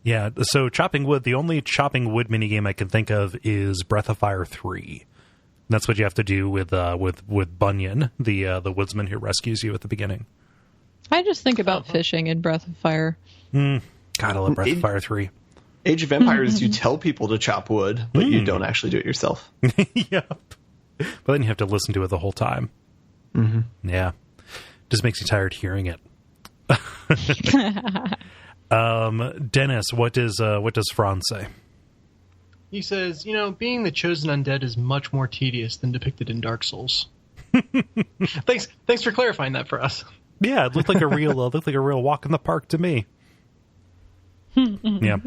Yeah, so chopping wood, the only chopping wood minigame I can think of is Breath of Fire 3. That's what you have to do with Bunyan, the woodsman who rescues you at the beginning. I just think about fishing in Breath of Fire. God, I love Breath of Fire 3. Age of Empires, you tell people to chop wood, but you don't actually do it yourself. Yep. But then you have to listen to it the whole time. Mm-hmm. Yeah. Just makes you tired hearing it. Dennis, what does Franz say? He says, being the chosen undead is much more tedious than depicted in Dark Souls. Thanks for clarifying that for us. Yeah, it looked like a real walk in the park to me. Yeah.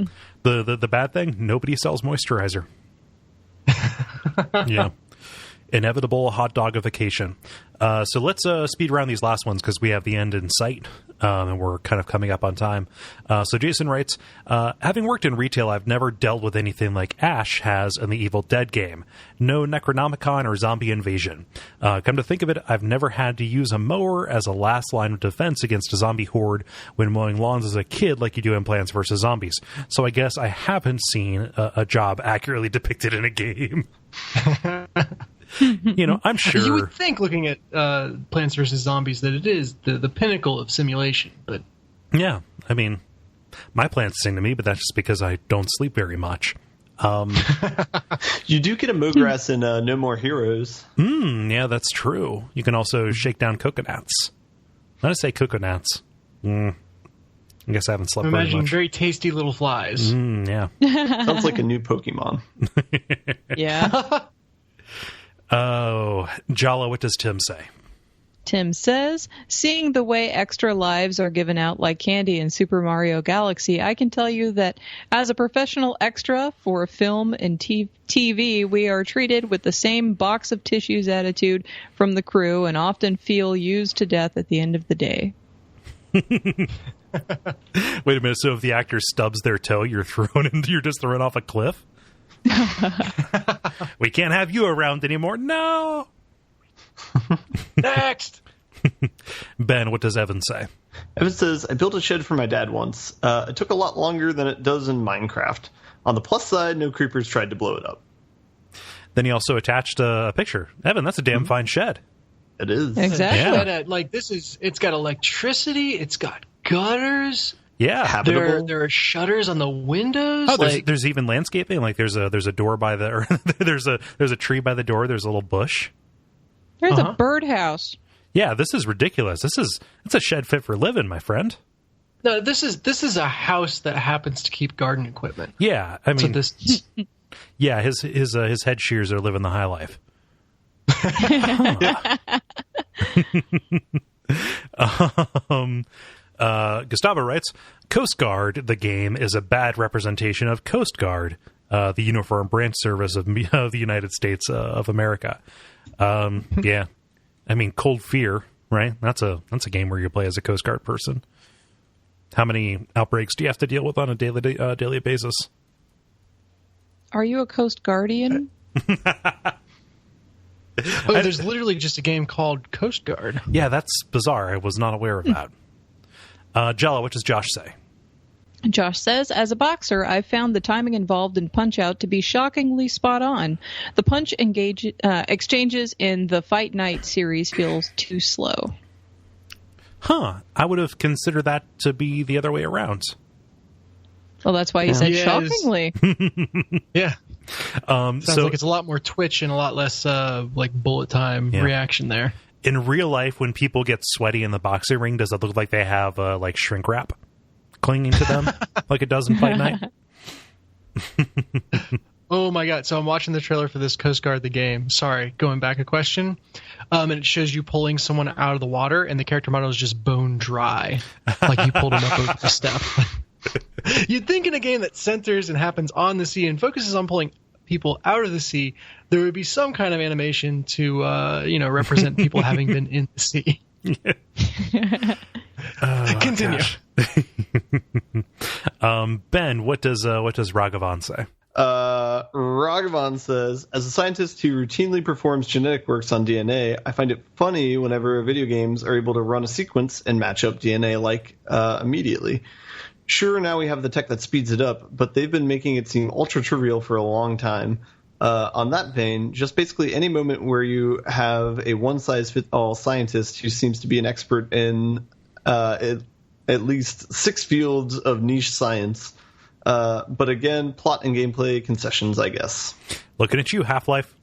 The bad thing, nobody sells moisturizer. Yeah. Inevitable hot dogification. So let's speed around these last ones because we have the end in sight, and we're kind of coming up on time. So Jason writes, having worked in retail, I've never dealt with anything like Ash has in the Evil Dead game. No Necronomicon or zombie invasion. Come to think of it, I've never had to use a mower as a last line of defense against a zombie horde when mowing lawns as a kid like you do in Plants vs. Zombies. So I guess I haven't seen a job accurately depicted in a game. I'm sure you would think, looking at Plants vs. Zombies, that it is the pinnacle of simulation. But yeah, I mean, my plants sing to me, but that's just because I don't sleep very much. You do get a Mograss in No More Heroes. Yeah, that's true. You can also shake down coconuts. Let us say coconuts. I guess I haven't slept very much. Very tasty little flies. Yeah. Sounds like a new Pokemon. Yeah. Oh, Jala, what does Tim say? Tim says, seeing the way extra lives are given out like candy in Super Mario Galaxy, I can tell you that as a professional extra for film and TV, we are treated with the same box of tissues attitude from the crew and often feel used to death at the end of the day. Wait a minute, so if the actor stubs their toe, you're just thrown off a cliff? We can't have you around anymore. No. Next. Ben, what does Evan say? Evan says, I built a shed for my dad once. It took a lot longer than it does in Minecraft. On the plus side, no creepers tried to blow it up. Then he also attached a picture. Evan, that's a damn fine shed. It is. Exactly. Yeah. It's got electricity. It's got gutters. Yeah. Habitable. There are shutters on the windows. Oh, there's even landscaping. Like there's a door by the, or there's a tree by the door. There's a little bush. There's a birdhouse. Yeah, this is ridiculous. It's a shed fit for living, my friend. No, this is a house that happens to keep garden equipment. Yeah, I mean, So this. yeah, his head shears are living the high life. Gustavo writes, Coast Guard, the game, is a bad representation of Coast Guard, the uniform branch service of the United States of America. Yeah, I mean, Cold Fear, right? That's a game where you play as a Coast Guard person. How many outbreaks do you have to deal with on a daily basis? Are you a Coast Guardian? There's literally just a game called Coast Guard. Yeah, that's bizarre. I was not aware of that. Jala, what does Josh say? Josh says, as a boxer, I've found the timing involved in Punch-Out to be shockingly spot on. The punch exchanges in the Fight Night series feels too slow. Huh. I would have considered that to be the other way around. Well, that's why he said shockingly. Yeah. Sounds so, like it's a lot more twitch and a lot less like bullet time reaction there. In real life, when people get sweaty in the boxing ring, does it look like they have like shrink wrap clinging to them like it does in Fight Night? Oh my god. So I'm watching the trailer for this Coast Guard the game. Sorry, going back a question. And it shows you pulling someone out of the water and the character model is just bone dry. Like you pulled him up over the step. You'd think in a game that centers and happens on the sea and focuses on pulling people out of the sea, there would be some kind of animation to represent people having been in the sea. Continue. Ben, what does Raghavan say? Raghavan says, as a scientist who routinely performs genetic works on DNA, I find it funny whenever video games are able to run a sequence and match up DNA immediately. Sure, now we have the tech that speeds it up, but they've been making it seem ultra trivial for a long time. On that vein, just basically any moment where you have a one-size-fits-all scientist who seems to be an expert in at least 6 fields of niche science. But again, plot and gameplay concessions, I guess. Looking at you, Half-Life.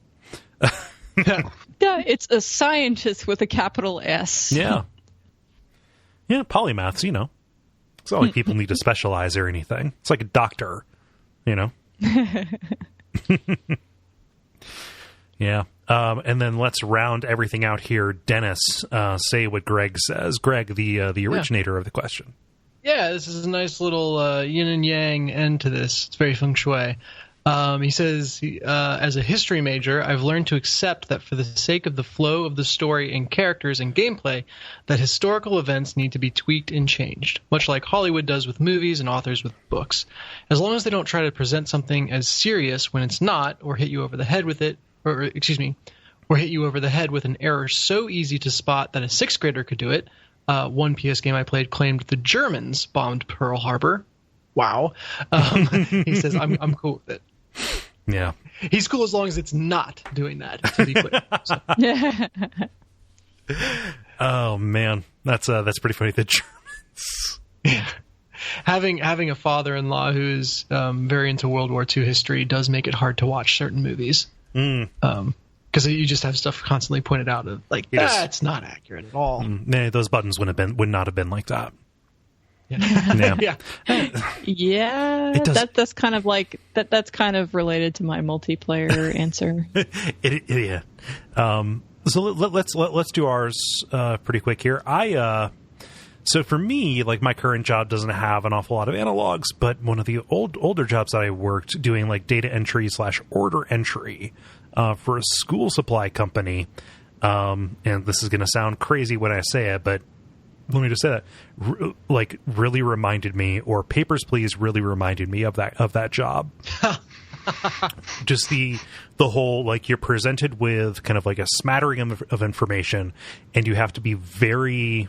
Yeah, it's a scientist with a capital S. Yeah. Yeah, polymaths, It's not like people need to specialize or anything. It's like a doctor, Yeah. And then let's round everything out here. Dennis, say what Greg says. Greg, the originator of the question. Yeah, this is a nice little yin and yang end to this. It's very feng shui. He says, as a history major, I've learned to accept that for the sake of the flow of the story and characters and gameplay, that historical events need to be tweaked and changed, much like Hollywood does with movies and authors with books. As long as they don't try to present something as serious when it's not, or hit you over the head with it, or hit you over the head with an error so easy to spot that a 6th grader could do it. One PS game I played claimed the Germans bombed Pearl Harbor. Wow. He says, I'm cool with it. Yeah. He's cool as long as it's not doing that, to be clear. So. Oh, man. That's pretty funny. The Germans. Yeah. Having a father-in-law who's very into World War II history does make it hard to watch certain movies. Because you just have stuff constantly pointed out of like, it's not accurate at all. Nah, those buttons would not have been like that. Yeah. Yeah. That's kind of like that's kind of related to my multiplayer answer. Yeah. So let's do ours pretty quick here. So for me, like my current job doesn't have an awful lot of analogs, but one of the older jobs that I worked doing like data entry / order entry for a school supply company. And this is going to sound crazy when I say it, but let me just say that really reminded me, or Papers, Please really reminded me of that job. just the whole, like, you're presented with kind of like a smattering of information, and you have to be very,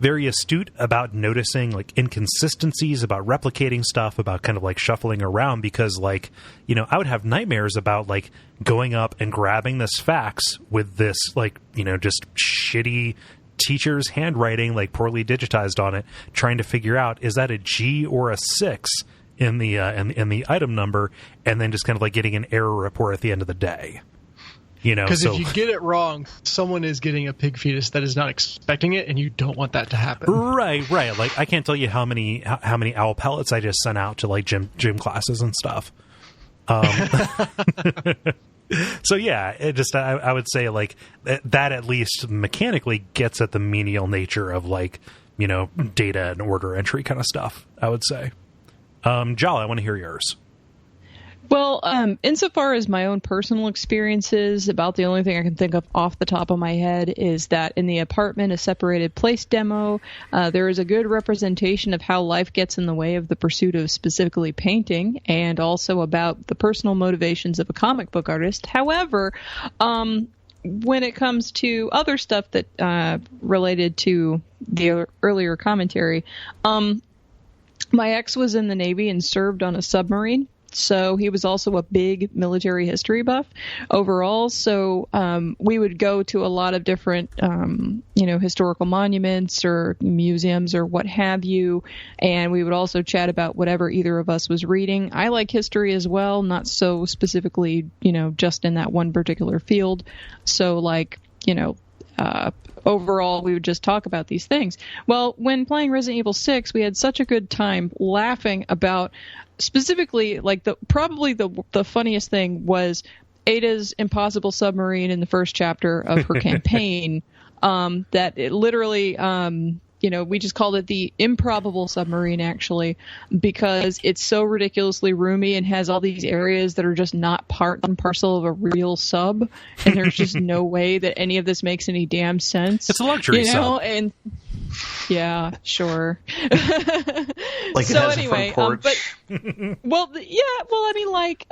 very astute about noticing like inconsistencies, about replicating stuff, about kind of like shuffling around, because, like, you know, I would have nightmares about like going up and grabbing this fax with this, like, you know, just shitty teacher's handwriting, like poorly digitized on it, trying to figure out, is that a G or a 6 in the in the item number, and then just kind of like getting an error report at the end of the day. You know, because if you get it wrong, someone is getting a pig fetus that is not expecting it, and you don't want that to happen. Right. Like, I can't tell you how many owl pellets I just sent out to like gym classes and stuff. So yeah, it just I would say like that at least mechanically gets at the menial nature of, like, you know, data and order entry kind of stuff, I would say. Jala, I want to hear yours. Well, insofar as my own personal experiences, about the only thing I can think of off the top of my head is that in the apartment, a separated place demo, there is a good representation of how life gets in the way of the pursuit of specifically painting, and also about the personal motivations of a comic book artist. However, when it comes to other stuff that related to the earlier commentary, my ex was in the Navy and served on a submarine. So he was also a big military history buff overall. So we would go to a lot of different, you know, historical monuments or museums or what have you. And we would also chat about whatever either of us was reading. I like history as well, not so specifically, you know, just in that one particular field. So, like, you know, overall, we would just talk about these things. Well, when playing Resident Evil 6, we had such a good time laughing about, specifically, like, probably the funniest thing was Ada's impossible submarine in the first chapter of her campaign. That it literally, you know, we just called it the improbable submarine, actually, because it's so ridiculously roomy and has all these areas that are just not part and parcel of a real sub, and there's just no way that any of this makes any damn sense. It's a luxury sub. And yeah, sure. Like, so it has anyway, a front porch. I mean, like,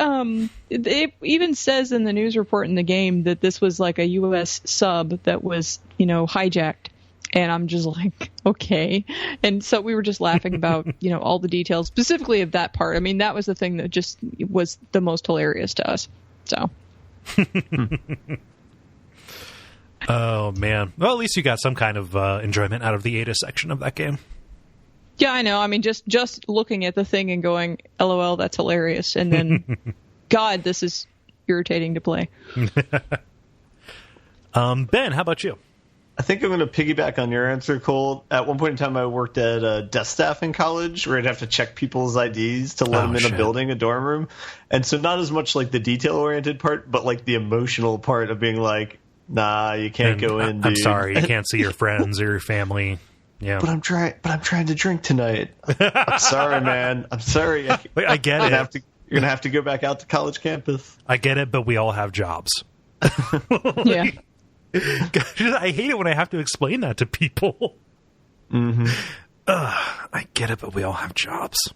it even says in the news report in the game that this was like a U.S. sub that was, you know, hijacked. And I'm just like, okay. And so we were just laughing about, you know, all the details, specifically of that part. I mean, that was the thing that just was the most hilarious to us. So. Oh, man. Well, at least you got some kind of enjoyment out of the Ada section of that game. Yeah, I know. I mean, just looking at the thing and going, LOL, that's hilarious. And then, God, this is irritating to play. Ben, how about you? I think I'm going to piggyback on your answer, Kole. At one point in time, I worked at a desk staff in college where I'd have to check people's IDs to let them in a building, a dorm room. And so not as much like the detail-oriented part, but like the emotional part of being like, nah, you can't go in, dude. I'm sorry, you can't see your friends or your family. Yeah, but I'm trying to drink tonight. I'm sorry, man. I'm sorry. I get it. You're going to have to go back out to college campus. I get it, but we all have jobs. Yeah. I hate it when I have to explain that to people. Mm-hmm. I get it, but we all have jobs.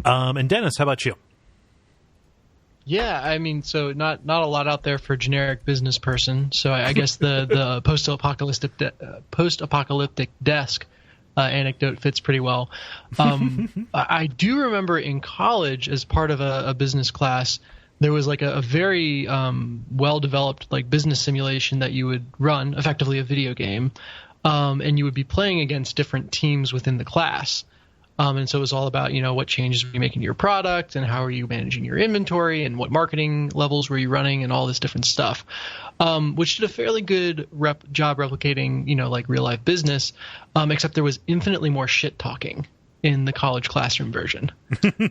And Dennis, how about you? Yeah, I mean, so not a lot out there for a generic business person. So I guess the post-apocalyptic desk anecdote fits pretty well. I do remember in college, as part of a business class, there was like a very well-developed like business simulation that you would run, effectively a video game, and you would be playing against different teams within the class. And so it was all about, you know, what changes were you making to your product and how are you managing your inventory and what marketing levels were you running and all this different stuff, which did a fairly good job replicating, you know, like real-life business, except there was infinitely more shit talking in the college classroom version.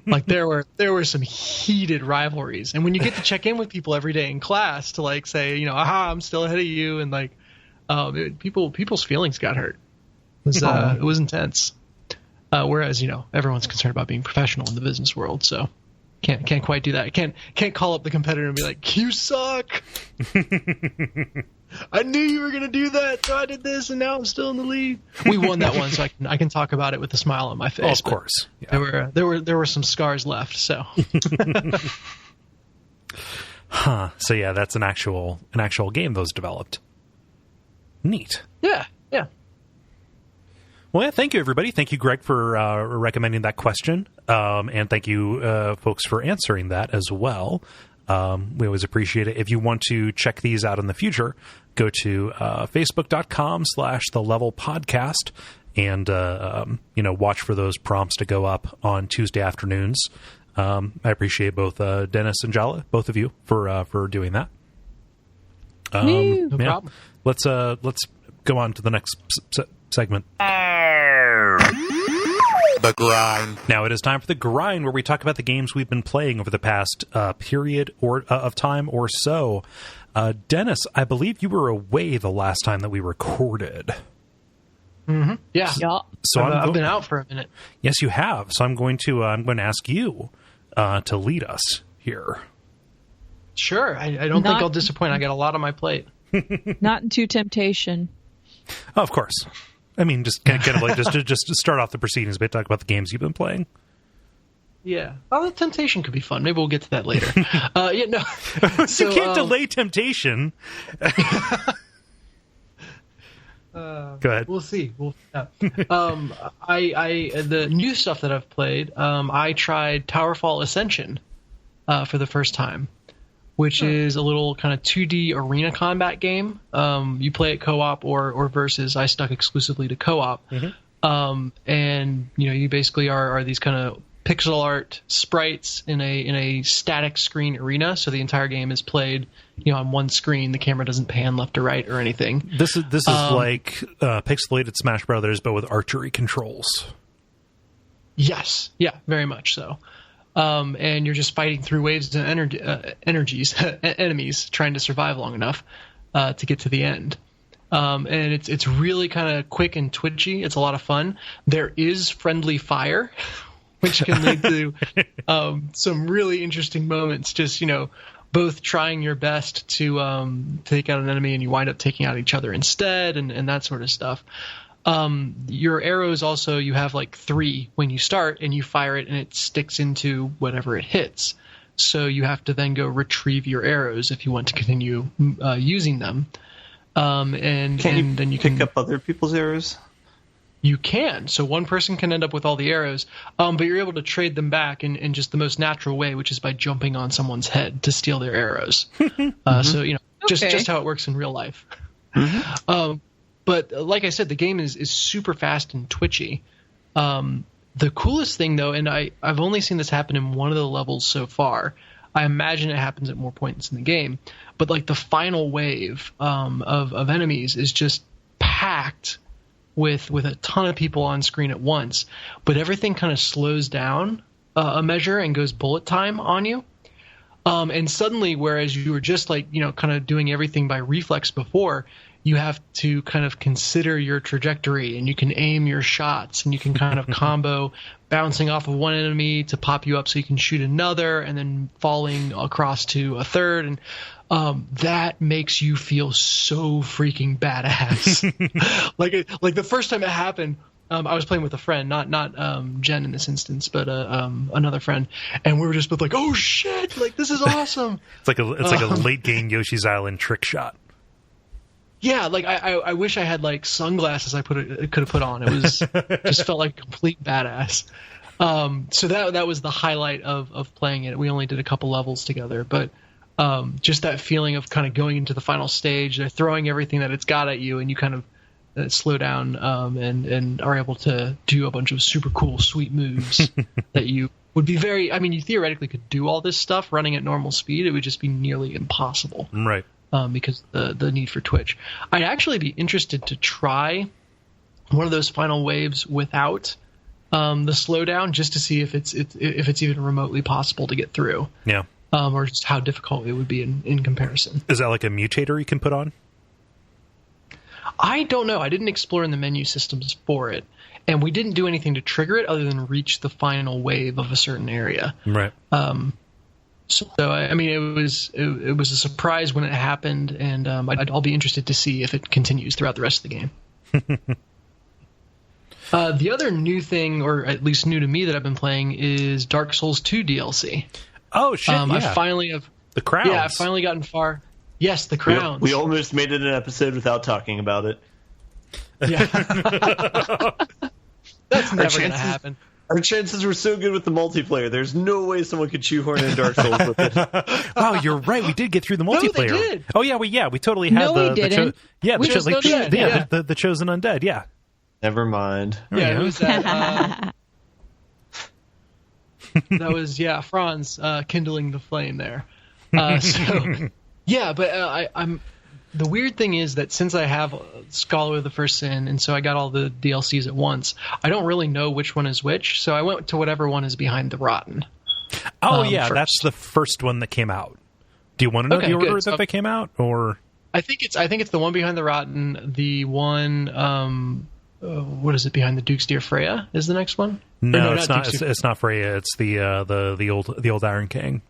Like there were some heated rivalries, and when you get to check in with people every day in class to like say, you know, aha, I'm still ahead of you, and like people's feelings got hurt. It was intense. Whereas, you know, everyone's concerned about being professional in the business world, so can't quite do that. Can't call up the competitor and be like, you suck. I knew you were going to do that, so I did this, and now I'm still in the lead. We won that one, so I can talk about it with a smile on my face. Oh, of course. Yeah. There were some scars left, so. Huh. So yeah, that's an actual game that was developed. Neat. Yeah. Well, yeah, thank you, everybody. Thank you, Greg, for recommending that question. And thank you, folks, for answering that as well. We always appreciate it. If you want to check these out in the future, go to facebook.com/thelevelpodcast and, watch for those prompts to go up on Tuesday afternoons. I appreciate both Dennis and Jala, both of you, for doing that. No problem. Let's go on to the next segment. The grind. Now it is time for the grind, where we talk about the games we've been playing over the past period of time or so. Dennis, I believe you were away the last time that we recorded. Mm-hmm. Yeah. So I've been out for a minute. Yes, you have. So I'm going to ask you to lead us here. Sure. I don't think I'll disappoint. I got a lot on my plate. Not into Temptation. Oh, of course. I mean, just kind of like just to start off the proceedings, but talk about the games you've been playing. Yeah. Oh, Temptation could be fun. Maybe we'll get to that later. No. So, you can't delay Temptation. Go ahead. We'll see. The new stuff that I've played, I tried Towerfall Ascenscion for the first time, which is a little kind of 2D arena combat game. You play it co-op or versus. I stuck exclusively to co-op. Mm-hmm. And you basically are these kind of pixel art sprites in a static screen arena. So the entire game is played on one screen. The camera doesn't pan left or right or anything. This is like pixelated Smash Brothers, but with archery controls. Yes. Yeah, very much so. And you're just fighting through waves of enemies, trying to survive long enough to get to the end. And it's really kind of quick and twitchy. It's a lot of fun. There is friendly fire, which can lead to some really interesting moments. Just both trying your best to take out an enemy, and you wind up taking out each other instead, and that sort of stuff. Your arrows also, you have like 3 when you start, and you fire it and it sticks into whatever it hits. So you have to then go retrieve your arrows if you want to continue using them. And then you pick up other people's arrows? You can. So one person can end up with all the arrows, but you're able to trade them back in just the most natural way, which is by jumping on someone's head to steal their arrows. So, just how it works in real life. Mm-hmm. But like I said, the game is super fast and twitchy. The coolest thing, though, and I've only seen this happen in one of the levels so far. I imagine it happens at more points in the game. But like the final wave of enemies is just packed with a ton of people on screen at once. But everything kind of slows down a measure and goes bullet time on you. And suddenly, whereas you were just like, kind of doing everything by reflex before, you have to kind of consider your trajectory, and you can aim your shots, and you can kind of combo bouncing off of one enemy to pop you up so you can shoot another, and then falling across to a third. And that makes you feel so freaking badass. like the first time it happened, I was playing with a friend, not Jen in this instance, but another friend, and we were just both like, "Oh shit! Like this is awesome!" It's like a late game Yoshi's Island trick shot. Yeah, like I wish I had like sunglasses I could have put on. It was just felt like a complete badass. So that was the highlight of playing it. We only did a couple levels together, but just that feeling of kind of going into the final stage, they're throwing everything that it's got at you, and you kind of slow down and are able to do a bunch of super cool, sweet moves that you would be very. I mean, you theoretically could do all this stuff running at normal speed. It would just be nearly impossible. Right. Because the need for twitch. I'd actually be interested to try one of those final waves without the slowdown, just to see if it's even remotely possible to get through. Yeah. Or just how difficult it would be in comparison. Is that like a mutator you can put on? I don't know. I didn't explore in the menu systems for it, and we didn't do anything to trigger it other than reach the final wave of a certain area. Right. So I mean, it was a surprise when it happened, and I'll be interested to see if it continues throughout the rest of the game. The other new thing, or at least new to me, that I've been playing is Dark Souls 2 DLC. Oh shit! I finally have the crowns. Yeah, I've finally gotten far. Yes, the crowns. We almost made it an episode without talking about it. Yeah. That's never going to happen. Our chances were so good with the multiplayer. There's no way someone could shoehorn in Dark Souls with it. Wow, you're right. We did get through the multiplayer. No, they did. Oh yeah, we totally had we didn't. the chosen undead. Yeah. Never mind. Yeah, it was that. That was Franz kindling the flame there. So yeah, but I'm. The weird thing is that since I have Scholar of the First Sin, and so I got all the DLCs at once, I don't really know which one is which, so I went to whatever one is behind the Rotten. Oh, yeah, first. that's the first one that came out. Do you want to know the order that they came out, or...? I think it's the one behind the Rotten, the one... what is it, behind the Duke's Dear Freya is the next one? No, it's not. It's not Freya. It's the old Iron King.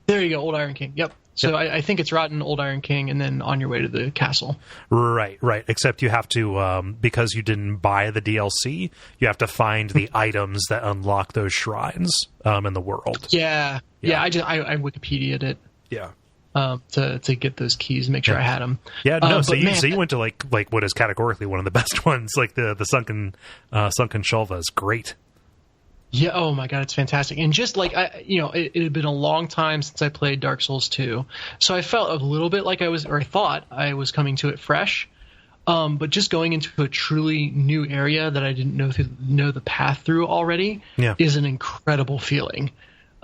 There you go, Old Iron King. Yep. So I think it's Rotten, Old Iron King, and then on your way to the castle. Right. Except you have to, because you didn't buy the DLC, you have to find the items that unlock those shrines in the world. Yeah. I Wikipedia'd it. Yeah. To get those keys, make sure I had them. Yeah. No. So you went to like what is categorically one of the best ones, like the sunken Shulva is great. Yeah, oh my god, it's fantastic. And just like, it had been a long time since I played Dark Souls 2, so I felt a little bit like I thought I was coming to it fresh. But just going into a truly new area that I didn't know the path through already is an incredible feeling.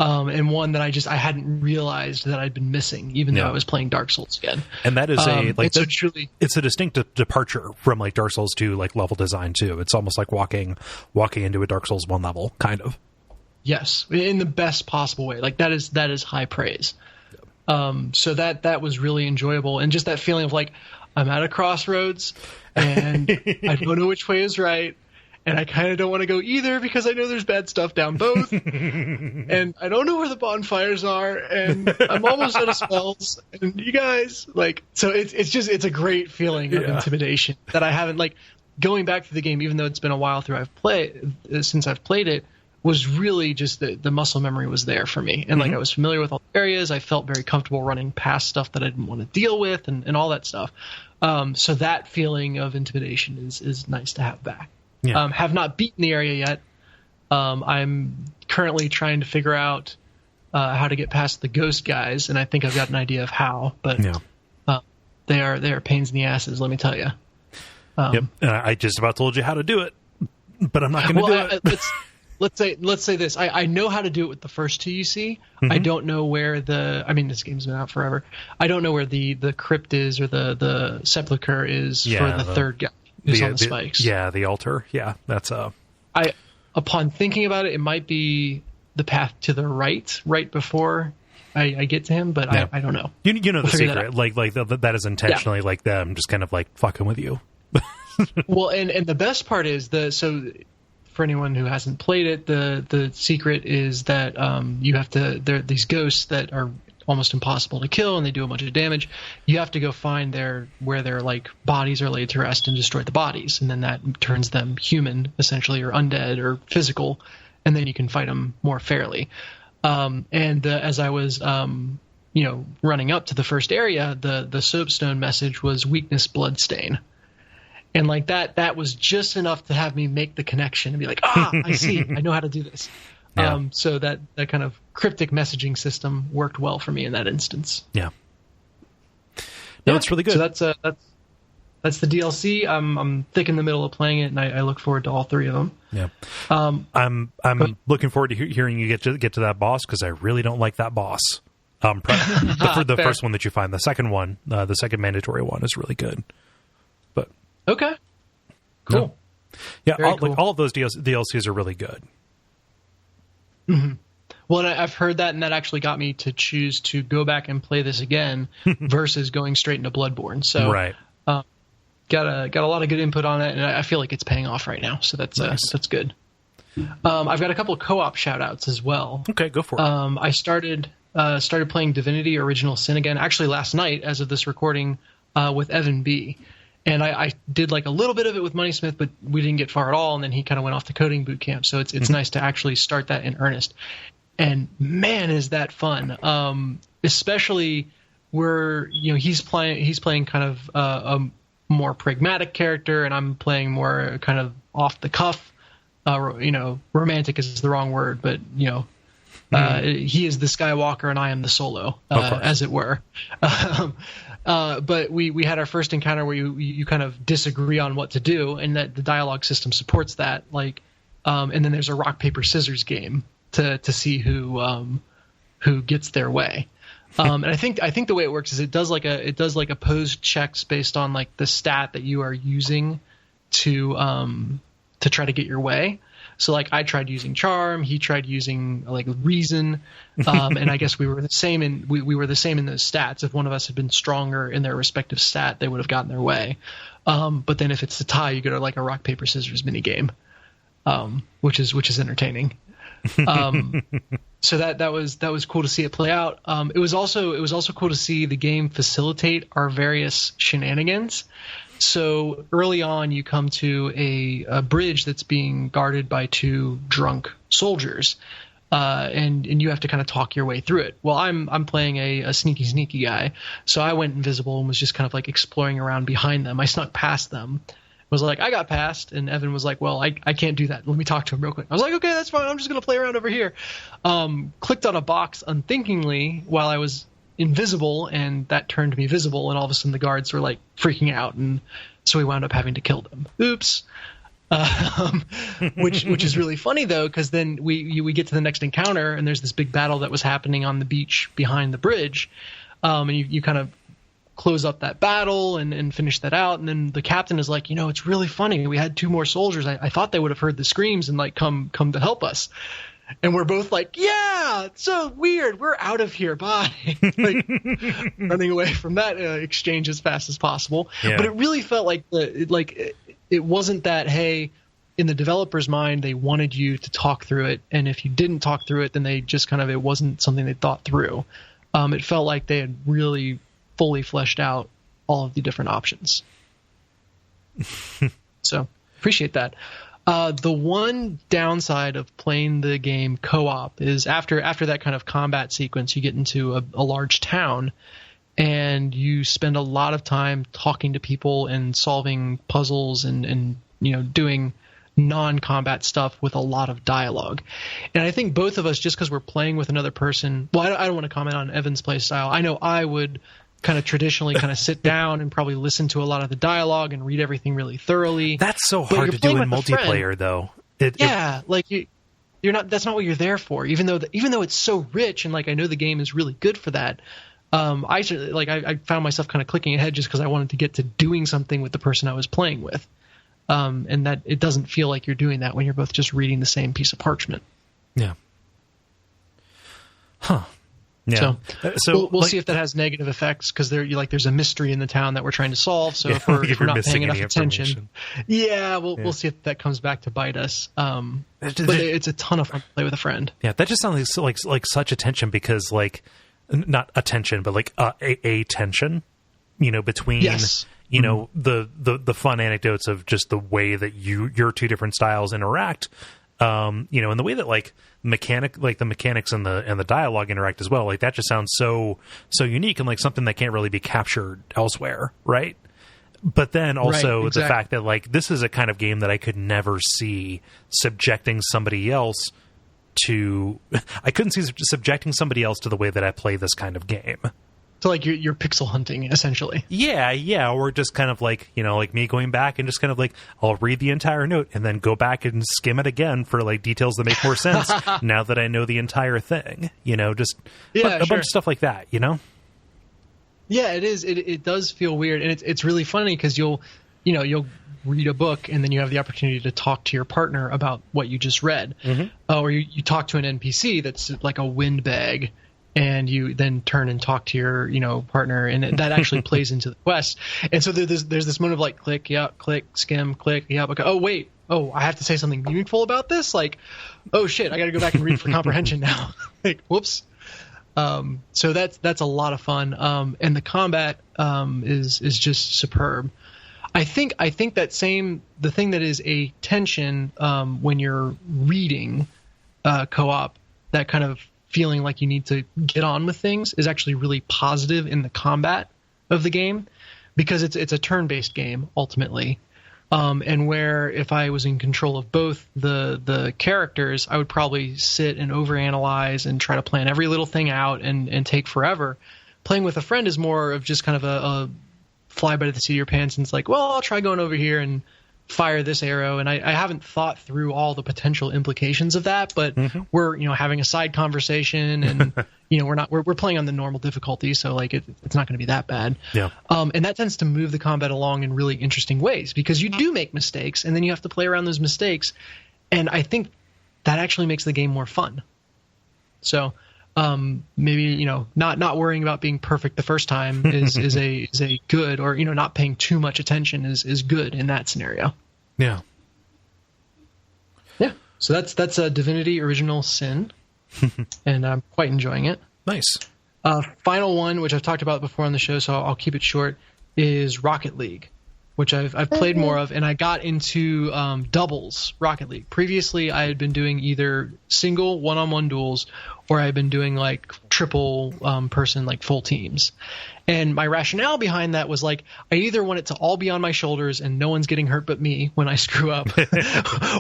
And one that I hadn't realized that I'd been missing, even though I was playing Dark Souls again. And that is it's a distinct departure from like Dark Souls 2 like level design too. It's almost like walking into a Dark Souls 1 level, kind of. Yes, in the best possible way. Like that is high praise. So that was really enjoyable, and just that feeling of like I'm at a crossroads and I don't know which way is right. And I kind of don't want to go either because I know there's bad stuff down both. And I don't know where the bonfires are. And I'm almost out of spells. And you guys, so it's a great feeling of intimidation that I haven't, going back to the game, even though it's been a while since I've played it, was really just the muscle memory was there for me. And I was familiar with all the areas. I felt very comfortable running past stuff that I didn't want to deal with and all that stuff. So that feeling of intimidation is nice to have back. Yeah. Have not beaten the area yet. I'm currently trying to figure out how to get past the ghost guys, and I think I've got an idea of how. But they are pains in the asses, let me tell you. Yep, and I just about told you how to do it, but I'm not going to do it. Let's say this. I know how to do it with the first two you see. Mm-hmm. I don't know where this game's been out forever. I don't know where the crypt is or the sepulcher is for the third guy. Who's on the spikes. The altar. Yeah, that's upon thinking about it, it might be the path to the right before I get to him, but I don't know. You know the secret, that is intentionally like them just kind of like fucking with you. Well, and the best part is for anyone who hasn't played it, the secret is that you have to. There are these ghosts that are almost impossible to kill, and they do a bunch of damage. You have to go find where their bodies are laid to rest and destroy the bodies, and then that turns them human, essentially, or undead or physical, and then you can fight them more fairly. As I was running up to the first area, the soapstone message was weakness bloodstain. And that was just enough to have me make the connection and be like, I see, I know how to do this. Yeah. So that kind of cryptic messaging system worked well for me in that instance. Yeah. No, it's really good. So that's the DLC. I'm thick in the middle of playing it, and I look forward to all three of them. Yeah. I'm looking forward to hearing you get to that boss, because I really don't like that boss. The first one that you find, the second one, the second mandatory one, is really good. But okay, cool. No. Yeah, all of those DLCs are really good. Mm-hmm. Well, I've heard that, and that actually got me to choose to go back and play this again versus going straight into Bloodborne. So, right. Got a lot of good input on it, and I feel like it's paying off right now. So that's nice. That's good. I've got a couple of co-op shout-outs as well. Okay, go for it. I started started playing Divinity Original Sin again, actually last night as of this recording, with Evan B. And I did like a little bit of it with Moneysmith, but we didn't get far at all. And then he kind of went off to coding boot camp. So it's nice to actually start that in earnest. And man, is that fun. Especially where, he's playing kind of a more pragmatic character, and I'm playing more kind of off the cuff. Romantic is the wrong word, but he is the Skywalker and I am the Solo, as it were. But we had our first encounter where you kind of disagree on what to do, and that the dialogue system supports that. And then there's a rock paper scissors game to see who gets their way. And I think the way it works is it does like opposed checks based on like the stat that you are using to try to get your way. So like I tried using charm, he tried using like reason, and I guess we were the same in we were the same in those stats. If one of us had been stronger in their respective stat, they would have gotten their way. But then if it's a tie, you go to like a rock paper scissors mini game, which is entertaining. So that was cool to see it play out. It was also cool to see the game facilitate our various shenanigans. So early on, you come to a bridge that's being guarded by two drunk soldiers, and you have to kind of talk your way through it. Well, I'm playing a sneaky guy, so I went invisible and was just kind of like exploring around behind them. I snuck past them. Was like, I got past, and Evan was like, well, I can't do that. Let me talk to him real quick. I was like, okay, that's fine. I'm just going to play around over here. Clicked on a box unthinkingly while I was invisible, and that turned me visible, and all of a sudden the guards were like freaking out, and so we wound up having to kill them. Oops. Which is really funny though, because then we get to the next encounter, and there's this big battle that was happening on the beach behind the bridge, and you kind of close up that battle and finish that out, and then the captain is like, it's really funny. We had two more soldiers. I thought they would have heard the screams and like come to help us. And we're both like, yeah, it's so weird. We're out of here. Bye. Like running away from that exchange as fast as possible. Yeah. But it really felt like it wasn't that, hey, in the developer's mind, they wanted you to talk through it. And if you didn't talk through it, then they just it wasn't something they thought through. It felt like they had really fully fleshed out all of the different options. So appreciate that. The one downside of playing the game co-op is after that kind of combat sequence, you get into a large town, and you spend a lot of time talking to people and solving puzzles and doing non-combat stuff with a lot of dialogue. And I think both of us, just because we're playing with another person, well, I don't want to comment on Evan's play style. I know I would kind of traditionally kind of sit down and probably listen to a lot of the dialogue and read everything really thoroughly. That's so hard to do in multiplayer, though. You're not. That's not what you're there for. Even though it's so rich, and like I know the game is really good for that. I found myself kind of clicking ahead just because I wanted to get to doing something with the person I was playing with, and that it doesn't feel like you're doing that when you're both just reading the same piece of parchment. Yeah. Huh. Yeah. So we'll see if that has negative effects, because there's a mystery in the town that we're trying to solve. So if we're not paying enough attention, we'll see if that comes back to bite us. But it's a ton of fun to play with a friend. Yeah, that just sounds like such attention, because like not attention, but like a tension, between the fun anecdotes of just the way that your two different styles interact. And the way that the mechanics and the dialogue interact as well, like that just sounds so unique and like something that can't really be captured elsewhere, right? But then also the fact that like this is a kind of game that I could never see subjecting somebody else to. I couldn't see subjecting somebody else to the way that I play this kind of game. So like you're pixel hunting essentially. Yeah, or just kind of like, like me going back and just kind of like I'll read the entire note and then go back and skim it again for like details that make more sense now that I know the entire thing. Just a bunch of stuff like that. Yeah, it is. It does feel weird, and it's really funny because you'll read a book and then you have the opportunity to talk to your partner about what you just read, or you talk to an NPC that's like a windbag. And you then turn and talk to your, partner, and that actually plays into the quest. And so there's this moment of like, click, yeah, click, skim, click, yeah, okay. Oh, wait. Oh, I have to say something meaningful about this? Like, oh, shit, I got to go back and read for comprehension now. Like, whoops. So that's a lot of fun. And the combat is just superb. I think the thing that is a tension when you're reading co-op, that kind of feeling like you need to get on with things, is actually really positive in the combat of the game, because it's a turn-based game ultimately. And where if I was in control of both the characters, I would probably sit and overanalyze and try to plan every little thing out and take forever. Playing with a friend is more of just kind of a fly by the seat of your pants, and it's like, well, I'll try going over here and fire this arrow. And I haven't thought through all the potential implications of that, but we're having a side conversation, and we're playing on the normal difficulty, so like it's not going to be that bad. Yeah. And that tends to move the combat along in really interesting ways, because you do make mistakes, and then you have to play around those mistakes, and I think that actually makes the game more fun. So maybe not worrying about being perfect the first time is a good, or not paying too much attention is good in that scenario. Yeah. Yeah. So that's a Divinity Original Sin, and I'm quite enjoying it. Nice. Final one, which I've talked about before on the show, so I'll keep it short, is Rocket League, which I've played more of, and I got into doubles Rocket League. Previously, I had been doing either single one-on-one duels, or I had been doing like triple person, like full teams. And my rationale behind that was like, I either want it to all be on my shoulders and no one's getting hurt but me when I screw up,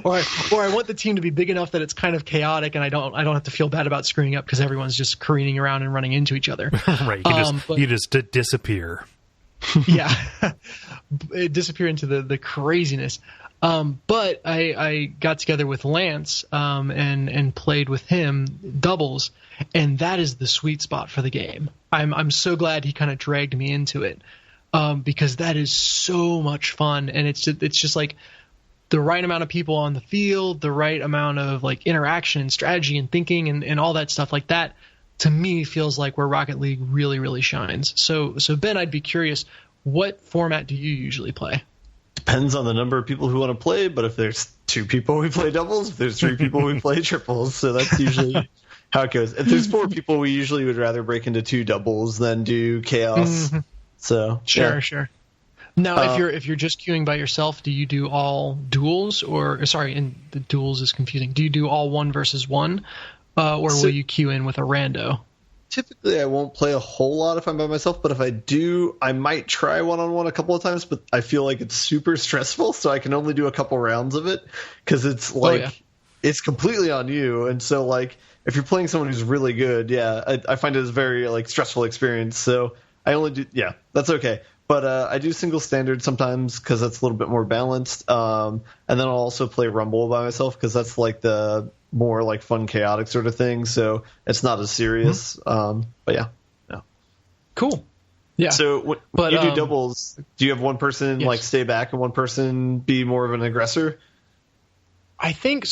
or I want the team to be big enough that it's kind of chaotic and I don't have to feel bad about screwing up because everyone's just careening around and running into each other. Right, you just disappear. Yeah, it disappeared into the craziness. But I got together with Lance and played with him doubles, and that is the sweet spot for the game. I'm so glad he kind of dragged me into it, because that is so much fun, and it's just like the right amount of people on the field, the right amount of like interaction and strategy and thinking and all that stuff like that. To me, feels like where Rocket League really, really shines. So Ben, I'd be curious, what format do you usually play? Depends on the number of people who want to play, but if there's 2 people, we play doubles. If there's 3 people, we play triples. So that's usually how it goes. If there's 4 people, we usually would rather break into 2 doubles than do chaos. Mm-hmm. So sure. Now, if you're just queuing by yourself, do you do all duels, and the duels is confusing. Do you do all 1 versus 1? Or will you queue in with a rando? Typically, I won't play a whole lot if I'm by myself, but if I do, I might try one-on-one a couple of times, but I feel like it's super stressful, so I can only do a couple rounds of it, because it's like, it's completely on you, and so like, if you're playing someone who's really good, I find it a very like stressful experience, so I only do, that's okay. But I do single standard sometimes because that's a little bit more balanced, and then I'll also play Rumble by myself because that's like the more like fun, chaotic sort of thing. So it's not as serious. But yeah. Cool. Yeah. So when you do doubles, do you have one person like stay back and one person be more of an aggressor? I think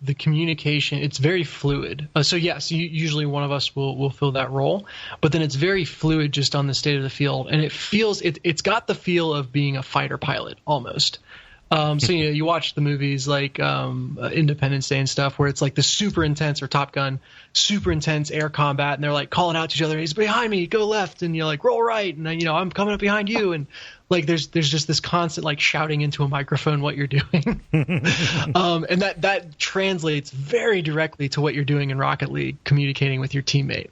the communication, it's very fluid. So yes, usually one of us will fill that role, but then it's very fluid just on the state of the field, and it's got the feel of being a fighter pilot almost. So you watch the movies like Independence Day and stuff where it's like the super intense, or Top Gun, super intense air combat, and they're like calling out to each other, he's behind me, go left, and you're like roll right, and I'm coming up behind you, and like there's just this constant like shouting into a microphone what you're doing. And that translates very directly to what you're doing in Rocket League, communicating with your teammate.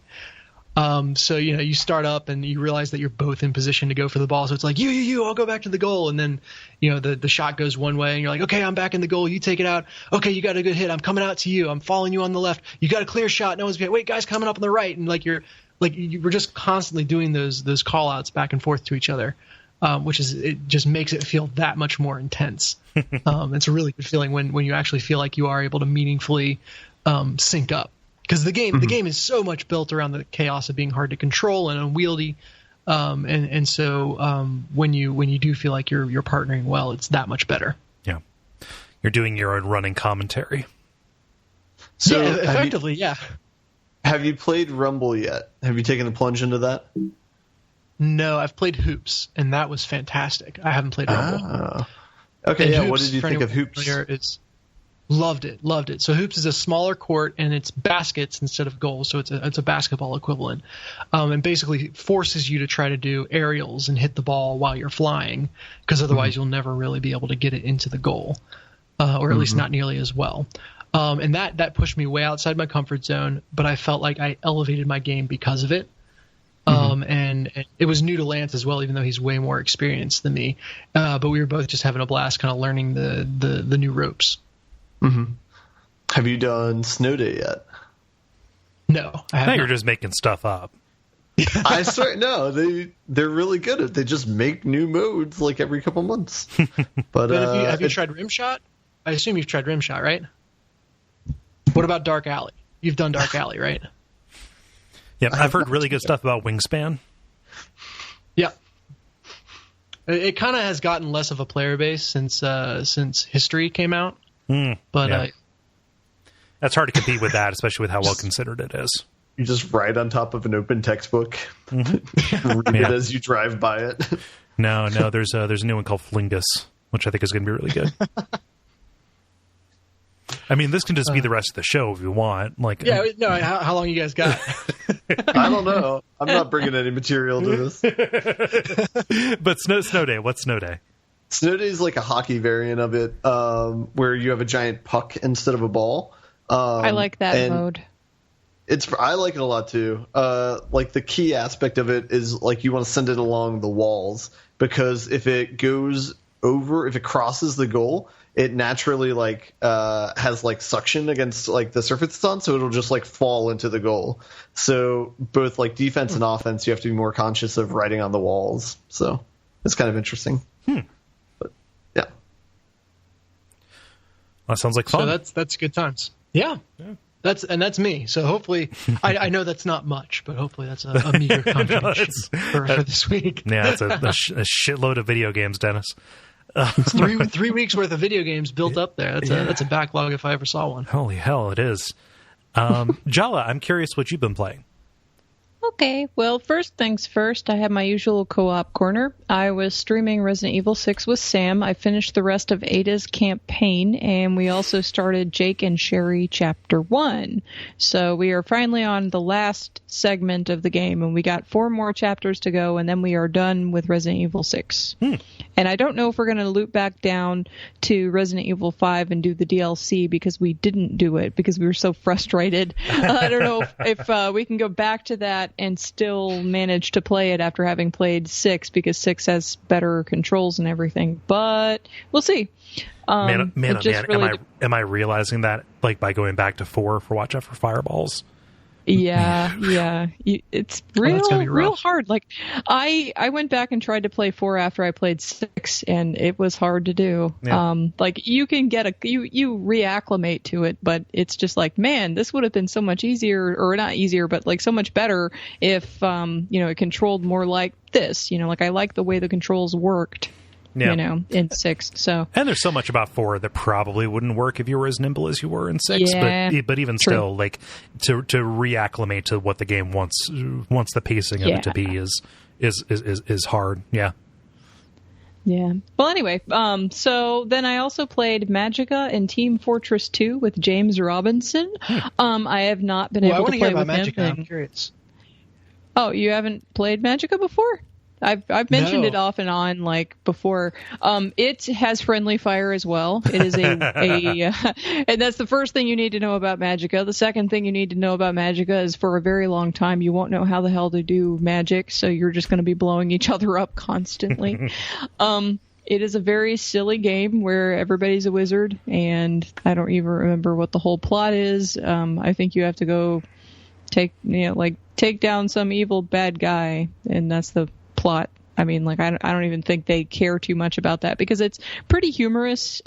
So you start up and you realize that you're both in position to go for the ball. So it's like you, I'll go back to the goal, and then the shot goes one way, and you're like, okay, I'm back in the goal. You take it out. Okay, you got a good hit. I'm coming out to you. I'm following you on the left. You got a clear shot. No one's behind. Wait, guys, coming up on the right, and we're just constantly doing those call outs back and forth to each other, it just makes it feel that much more intense. It's a really good feeling when you actually feel like you are able to meaningfully sync up. Because the game is so much built around the chaos of being hard to control and unwieldy, and so when you do feel like you're partnering well, it's that much better. Yeah, you're doing your own running commentary. So effectively, Have you played Rumble yet? Have you taken the plunge into that? No, I've played Hoops, and that was fantastic. I haven't played Rumble. Okay, and Hoops, what did you think of Hoops? Loved it. So hoops is a smaller court, and it's baskets instead of goals, so it's a basketball equivalent, and basically forces you to try to do aerials and hit the ball while you're flying, because otherwise you'll never really be able to get it into the goal, or at least not nearly as well. And that pushed me way outside my comfort zone, but I felt like I elevated my game because of it. And it was new to Lance as well, even though he's way more experienced than me. But we were both just having a blast, kind of learning the new ropes. Have you done Snow Day yet? No, I haven't. You're just making stuff up. I swear, no, they're really good at it. They just make new modes like every couple months. But have you tried Rimshot? I assume you've tried Rimshot, right? What about Dark Alley? You've done Dark Alley, right? Yeah, I've heard really good stuff about Wingspan. Yeah. It kind of has gotten less of a player base since History came out. But yeah. That's hard to compete with that, especially with how well considered it is. You just ride on top of an open textbook, read it as you drive by it. No, there's a new one called Flingus, which I think is going to be really good. I mean, this can just be the rest of the show if you want. How long you guys got? I don't know. I'm not bringing any material to this. But Snow Day, what's Snow Day? Snow Day is like a hockey variant of it, where you have a giant puck instead of a ball. I like that mode. I like it a lot too. Like the key aspect of it is like you want to send it along the walls, because if it crosses the goal, it naturally has like suction against like the surface it's on, so it'll just like fall into the goal. So both like defense and offense, you have to be more conscious of riding on the walls. So it's kind of interesting. But yeah, that sounds like fun. So that's good times. Yeah. That's me. So hopefully, I know that's not much, but hopefully that's a meager contribution for this week. Yeah, it's a shitload of video games, Dennis. It's 3 weeks worth of video games built up there. That's a backlog if I ever saw one. Holy hell, it is. Jala, I'm curious what you've been playing. Okay, well, first things first, I have my usual co-op corner. I was streaming Resident Evil 6 with Sam. I finished the rest of Ada's campaign, and we also started Jake and Sherry Chapter 1. So we are finally on the last segment of the game, and we got 4 more chapters to go, and then we are done with Resident Evil 6. And I don't know if we're going to loop back down to Resident Evil 5 and do the DLC, because we didn't do it, because we were so frustrated. I don't know if we can go back to that and still manage to play it after having played 6, because 6 has better controls and everything. But we'll see. Man, am I realizing that like by going back to 4 for Watch Out for Fireballs? Yeah. It's real hard. Like I went back and tried to play 4 after I played 6, and it was hard to do. Yeah. Like you can get you reacclimate to it, but it's just like, man, this would have been so much easier, or not easier, but like so much better if it controlled more like this. Like I like the way the controls worked. Yeah. In 6. So, and there's so much about 4 that probably wouldn't work if you were as nimble as you were in 6. Yeah, but even still, like to reacclimate to what the game wants the pacing of it to be is hard. Yeah. Yeah. Well, anyway, so then I also played Magicka and Team Fortress 2 with James Robinson. I have not been able to play with Magicka. him. I'm curious. Oh, you haven't played Magicka before? I've mentioned it off and on like before. It has friendly fire as well. It is and that's the first thing you need to know about Magicka. The second thing you need to know about Magicka is for a very long time you won't know how the hell to do magic, so you're just going to be blowing each other up constantly. It is a very silly game where everybody's a wizard, and I don't even remember what the whole plot is. I think you have to go take down some evil bad guy, and that's the plot. I mean, like I don't even think they care too much about that, because it's pretty humorous,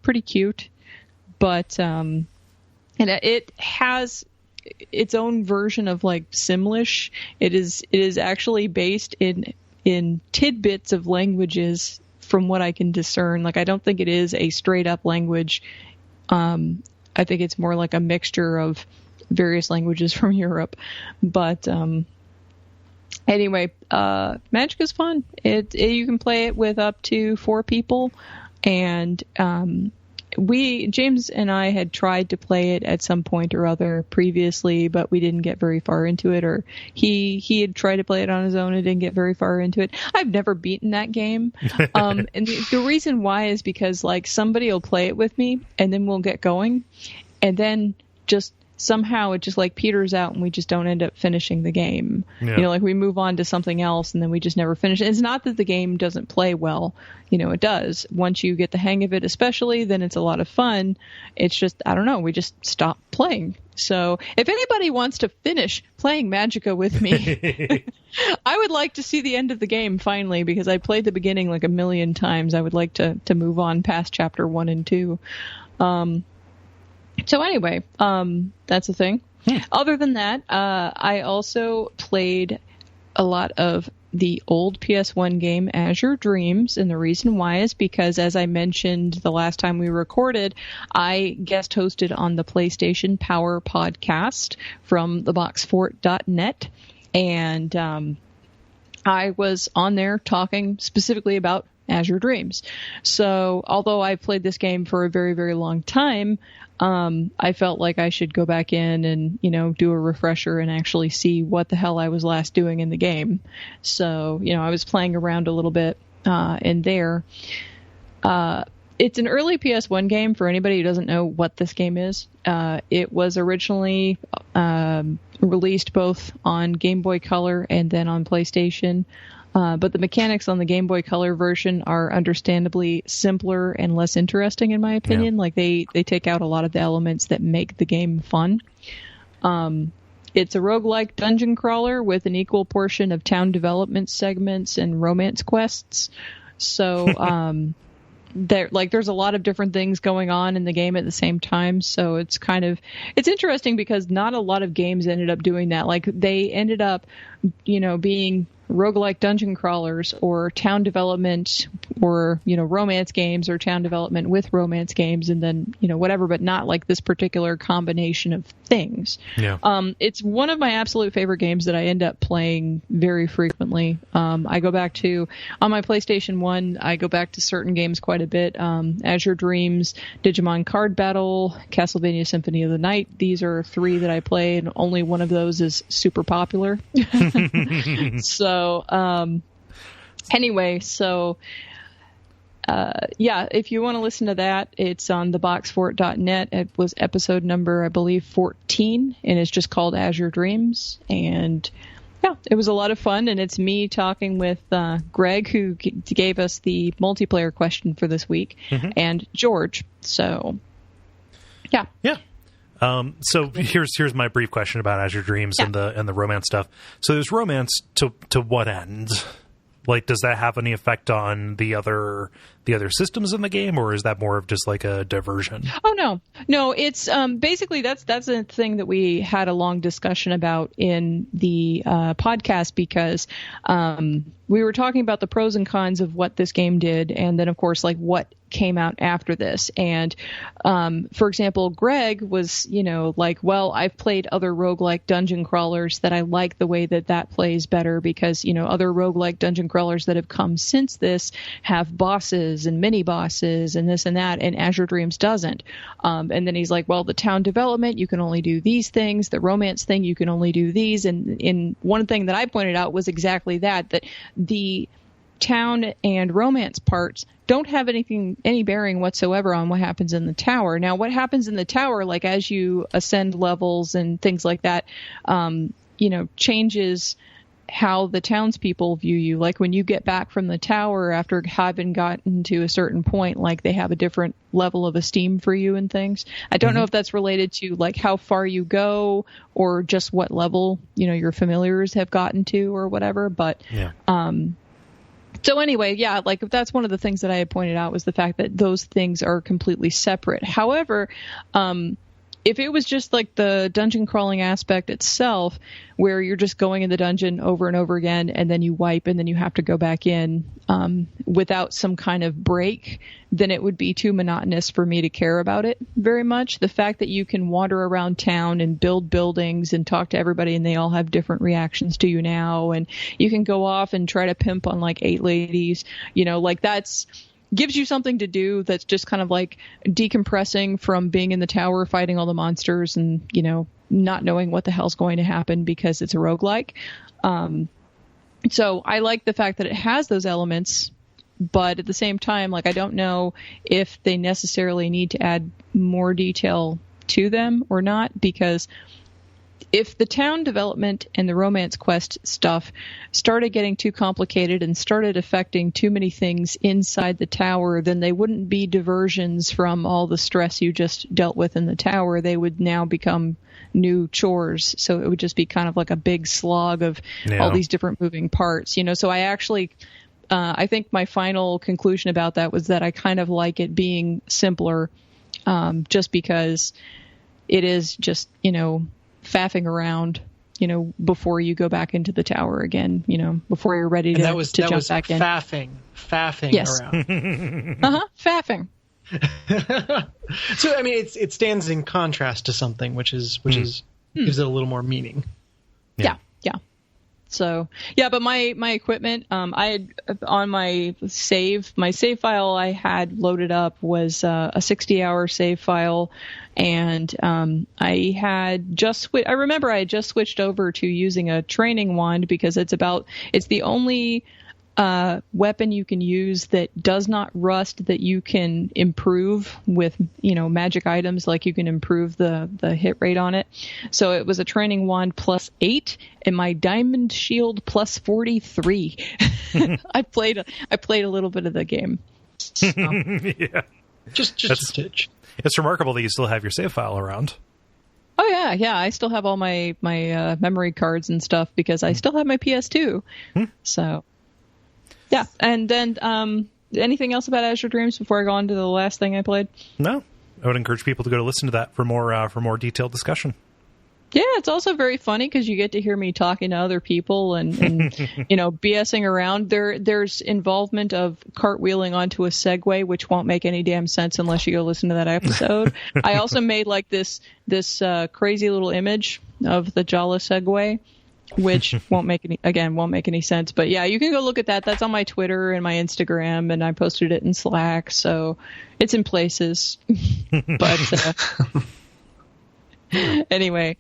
pretty cute, but and it has its own version of like Simlish. It is actually based in tidbits of languages, from what I can discern. Like I don't think it is a straight up language. I think it's more like a mixture of various languages from Europe, but anyway, Magicka's fun. You can play it with up to 4 people, and James and I had tried to play it at some point or other previously, but we didn't get very far into it, or he had tried to play it on his own and didn't get very far into it. I've never beaten that game. And the reason why is because like somebody will play it with me and then we'll get going and then just somehow it just like peters out and we just don't end up finishing the game. Yeah. You know, like we move on to something else and then we just never finish it. It's not that the game doesn't play well. You know, it does. Once you get the hang of it, especially, then it's a lot of fun. It's just, I don't know, we just stop playing. So if anybody wants to finish playing Magicka with me, I would like to see the end of the game finally, because I played the beginning like a million times. I would like to move on past chapter 1 and 2. So anyway, that's the thing. Other than that, I also played a lot of the old PS1 game Azure Dreams, and the reason why is because, as I mentioned the last time we recorded, I guest hosted on the PlayStation Power podcast from theboxfort.net, and I was on there talking specifically about Azure Dreams. So although I've played this game for a very, very long time, I felt like I should go back in and, you know, do a refresher and actually see what the hell I was last doing in the game. So, you know, I was playing around a little bit in there. It's an early PS1 game for anybody who doesn't know what this game is. It was originally released both on Game Boy Color and then on PlayStation. But the mechanics on the Game Boy Color version are understandably simpler and less interesting, in my opinion. Yeah. Like they take out a lot of the elements that make the game fun. It's a roguelike dungeon crawler with an equal portion of town development segments and romance quests. So there's a lot of different things going on in the game at the same time. So it's interesting because not a lot of games ended up doing that. Like they ended up, you know, being roguelike dungeon crawlers or town development or, you know, romance games or town development with romance games and then, you know, whatever, but not like this particular combination of things. Yeah. It's one of my absolute favorite games that I end up playing very frequently. I go back to, on my PlayStation 1, I go back to certain games quite a bit. Azure Dreams, Digimon Card Battle, Castlevania Symphony of the Night. These are 3 that I play, and only one of those is super popular. Yeah, if you want to listen to that, it's on theboxfort.net. It was episode number, I believe, 14, and it's just called Azure Dreams. And yeah, it was a lot of fun, and it's me talking with Greg, who gave us the multiplayer question for this week, and George. So, yeah. Yeah. So here's my brief question about Azure Dreams and the romance stuff. So there's romance to what end? Like, does that have any effect on the other systems in the game, or is that more of just like a diversion? Oh no. It's basically that's a thing that we had a long discussion about in the podcast, because we were talking about the pros and cons of what this game did, and then of course like what came out after this. And for example, Greg was, you know, like, well, I've played other roguelike dungeon crawlers that I like the way that plays better, because, you know, other roguelike dungeon crawlers that have come since this have bosses and mini bosses and this and that, and Azure Dreams doesn't. And then he's like, well, the town development, you can only do these things. The romance thing, you can only do these. And in one thing that I pointed out was exactly that the town and romance parts don't have any bearing whatsoever on what happens in the tower. Now, what happens in the tower, like as you ascend levels and things like that, you know, changes how the townspeople view you. Like when you get back from the tower after having gotten to a certain point, like they have a different level of esteem for you and things. I don't know if that's related to like how far you go or just what level, you know, your familiars have gotten to or whatever. But so anyway, yeah, like that's one of the things that I had pointed out was the fact that those things are completely separate. However, if it was just like the dungeon crawling aspect itself, where you're just going in the dungeon over and over again, and then you wipe, and then you have to go back in without some kind of break, then it would be too monotonous for me to care about it very much. The fact that you can wander around town and build buildings and talk to everybody, and they all have different reactions to you now, and you can go off and try to pimp on like 8 ladies, you know, like that's gives you something to do that's just kind of like decompressing from being in the tower fighting all the monsters and, not knowing what the hell's going to happen because it's a roguelike. So I like the fact that it has those elements, but at the same time, like, I don't know if they necessarily need to add more detail to them or not, because if the town development and the romance quest stuff started getting too complicated and started affecting too many things inside the tower, then they wouldn't be diversions from all the stress you just dealt with in the tower. They would now become new chores. So it would just be kind of like a big slog of all these different moving parts, So I actually, I think my final conclusion about that was that I kind of like it being simpler, just because it is just, faffing around, before you go back into the tower again, before you're ready to jump back in. Faffing yes. around. Faffing. So, I mean, it stands in contrast to something, which gives it a little more meaning. Yeah. So, but my equipment, I had on my save file I had loaded up was a 60-hour save file, and I had I remember I had just switched over to using a training wand because it's the only weapon you can use that does not rust, that you can improve with magic items, like you can improve the hit rate on it. So it was a training wand +8 and my diamond shield +43. I played a little bit of the game. So, yeah, just a stitch. It's remarkable that you still have your save file around. Oh yeah, I still have all my memory cards and stuff because I still have my PS2. So. Yeah, and then anything else about Azure Dreams before I go on to the last thing I played? No, I would encourage people to go to listen to that for more detailed discussion. Yeah, it's also very funny because you get to hear me talking to other people and BSing around. There's involvement of cartwheeling onto a Segway, which won't make any damn sense unless you go listen to that episode. I also made like this crazy little image of the Jala Segway, which won't make any sense. But yeah, you can go look at that. That's on my Twitter and my Instagram, and I posted it in Slack, so it's in places. But anyway,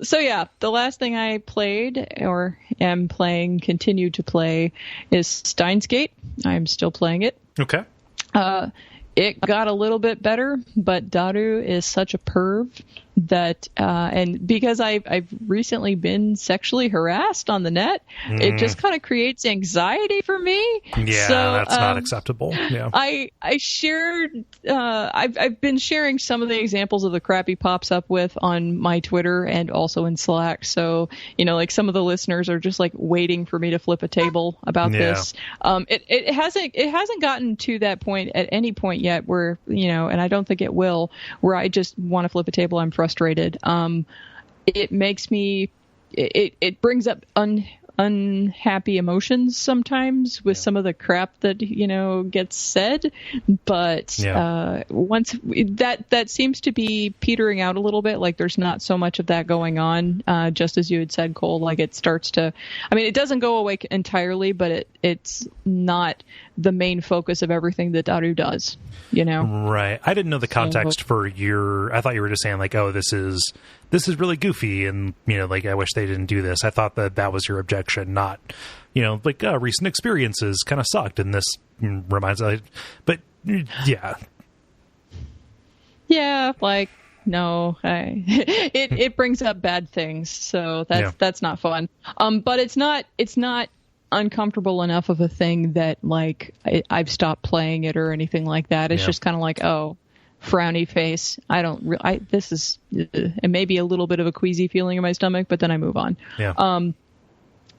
so yeah, the last thing I played or continue to play is Steins Gate. I'm still playing it. Okay. It got a little bit better, but Daru is such a perv that, and because I've recently been sexually harassed on the net, it just kind of creates anxiety for me. Yeah, so, that's not acceptable. Yeah. I shared, I've been sharing some of the examples of the crap he pops up with on my Twitter and also in Slack. So, like some of the listeners are just like waiting for me to flip a table about this. It hasn't gotten to that point at any point yet where, and I don't think it will, where I just want to flip a table. I'm frustrated. It makes me, it brings up unhappy emotions sometimes with some of the crap that gets said, but once that seems to be petering out a little bit, like there's not so much of that going on, just as you had said, Kole, like it starts to, it doesn't go away entirely, but it's not the main focus of everything that Daru does, Right. I didn't know the context for I thought you were just saying like, oh, this is really goofy and, like, I wish they didn't do this. I thought that was your objection, not, like, recent experiences kind of sucked and this reminds me, but yeah. Yeah, like, no, it brings up bad things, so that's not fun. But it's not uncomfortable enough of a thing that like I've stopped playing it or anything like that. It's just kind of like, oh, frowny face. This is it may be a little bit of a queasy feeling in my stomach, but then I move on. Yeah.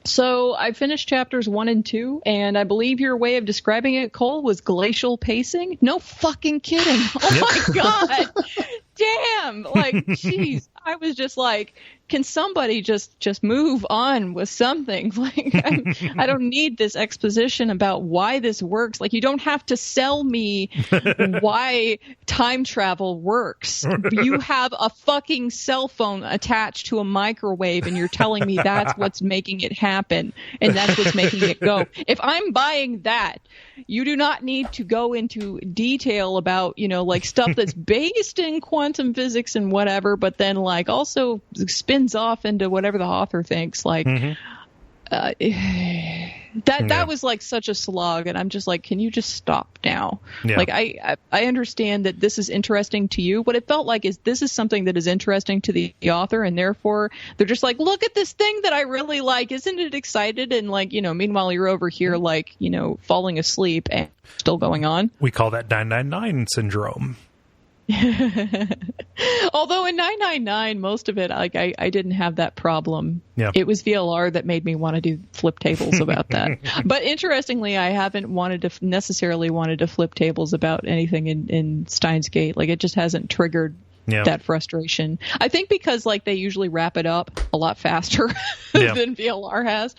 So I finished chapters 1 and 2, and I believe your way of describing it, Kole, was glacial pacing. No fucking kidding. Oh my God. damn, like, jeez. I was just like, can somebody just move on with something? Like, I don't need this exposition about why this works. Like, you don't have to sell me why time travel works. You have a fucking cell phone attached to a microwave, and you're telling me that's what's making it happen, and that's what's making it go. If I'm buying that, you do not need to go into detail about, you know, like stuff that's based in quantum physics and whatever, but then like also spins off into whatever the author thinks. Like that was like such a slog, and I'm just like, can you just stop now? Yeah. Like I understand that this is interesting to you. What it felt like is this is something that is interesting to the author, and therefore they're just like, look at this thing that I really like. Isn't it excited? And like, you know, meanwhile you're over here like, you know, falling asleep and still going on. We call that 999 syndrome. Although in 999, most of it, like I didn't have that problem. Yeah. It was VLR that made me want to do flip tables about that. But interestingly, I haven't necessarily wanted to flip tables about anything in Steins Gate. Like, it just hasn't triggered that frustration. I think because like they usually wrap it up a lot faster than VLR has.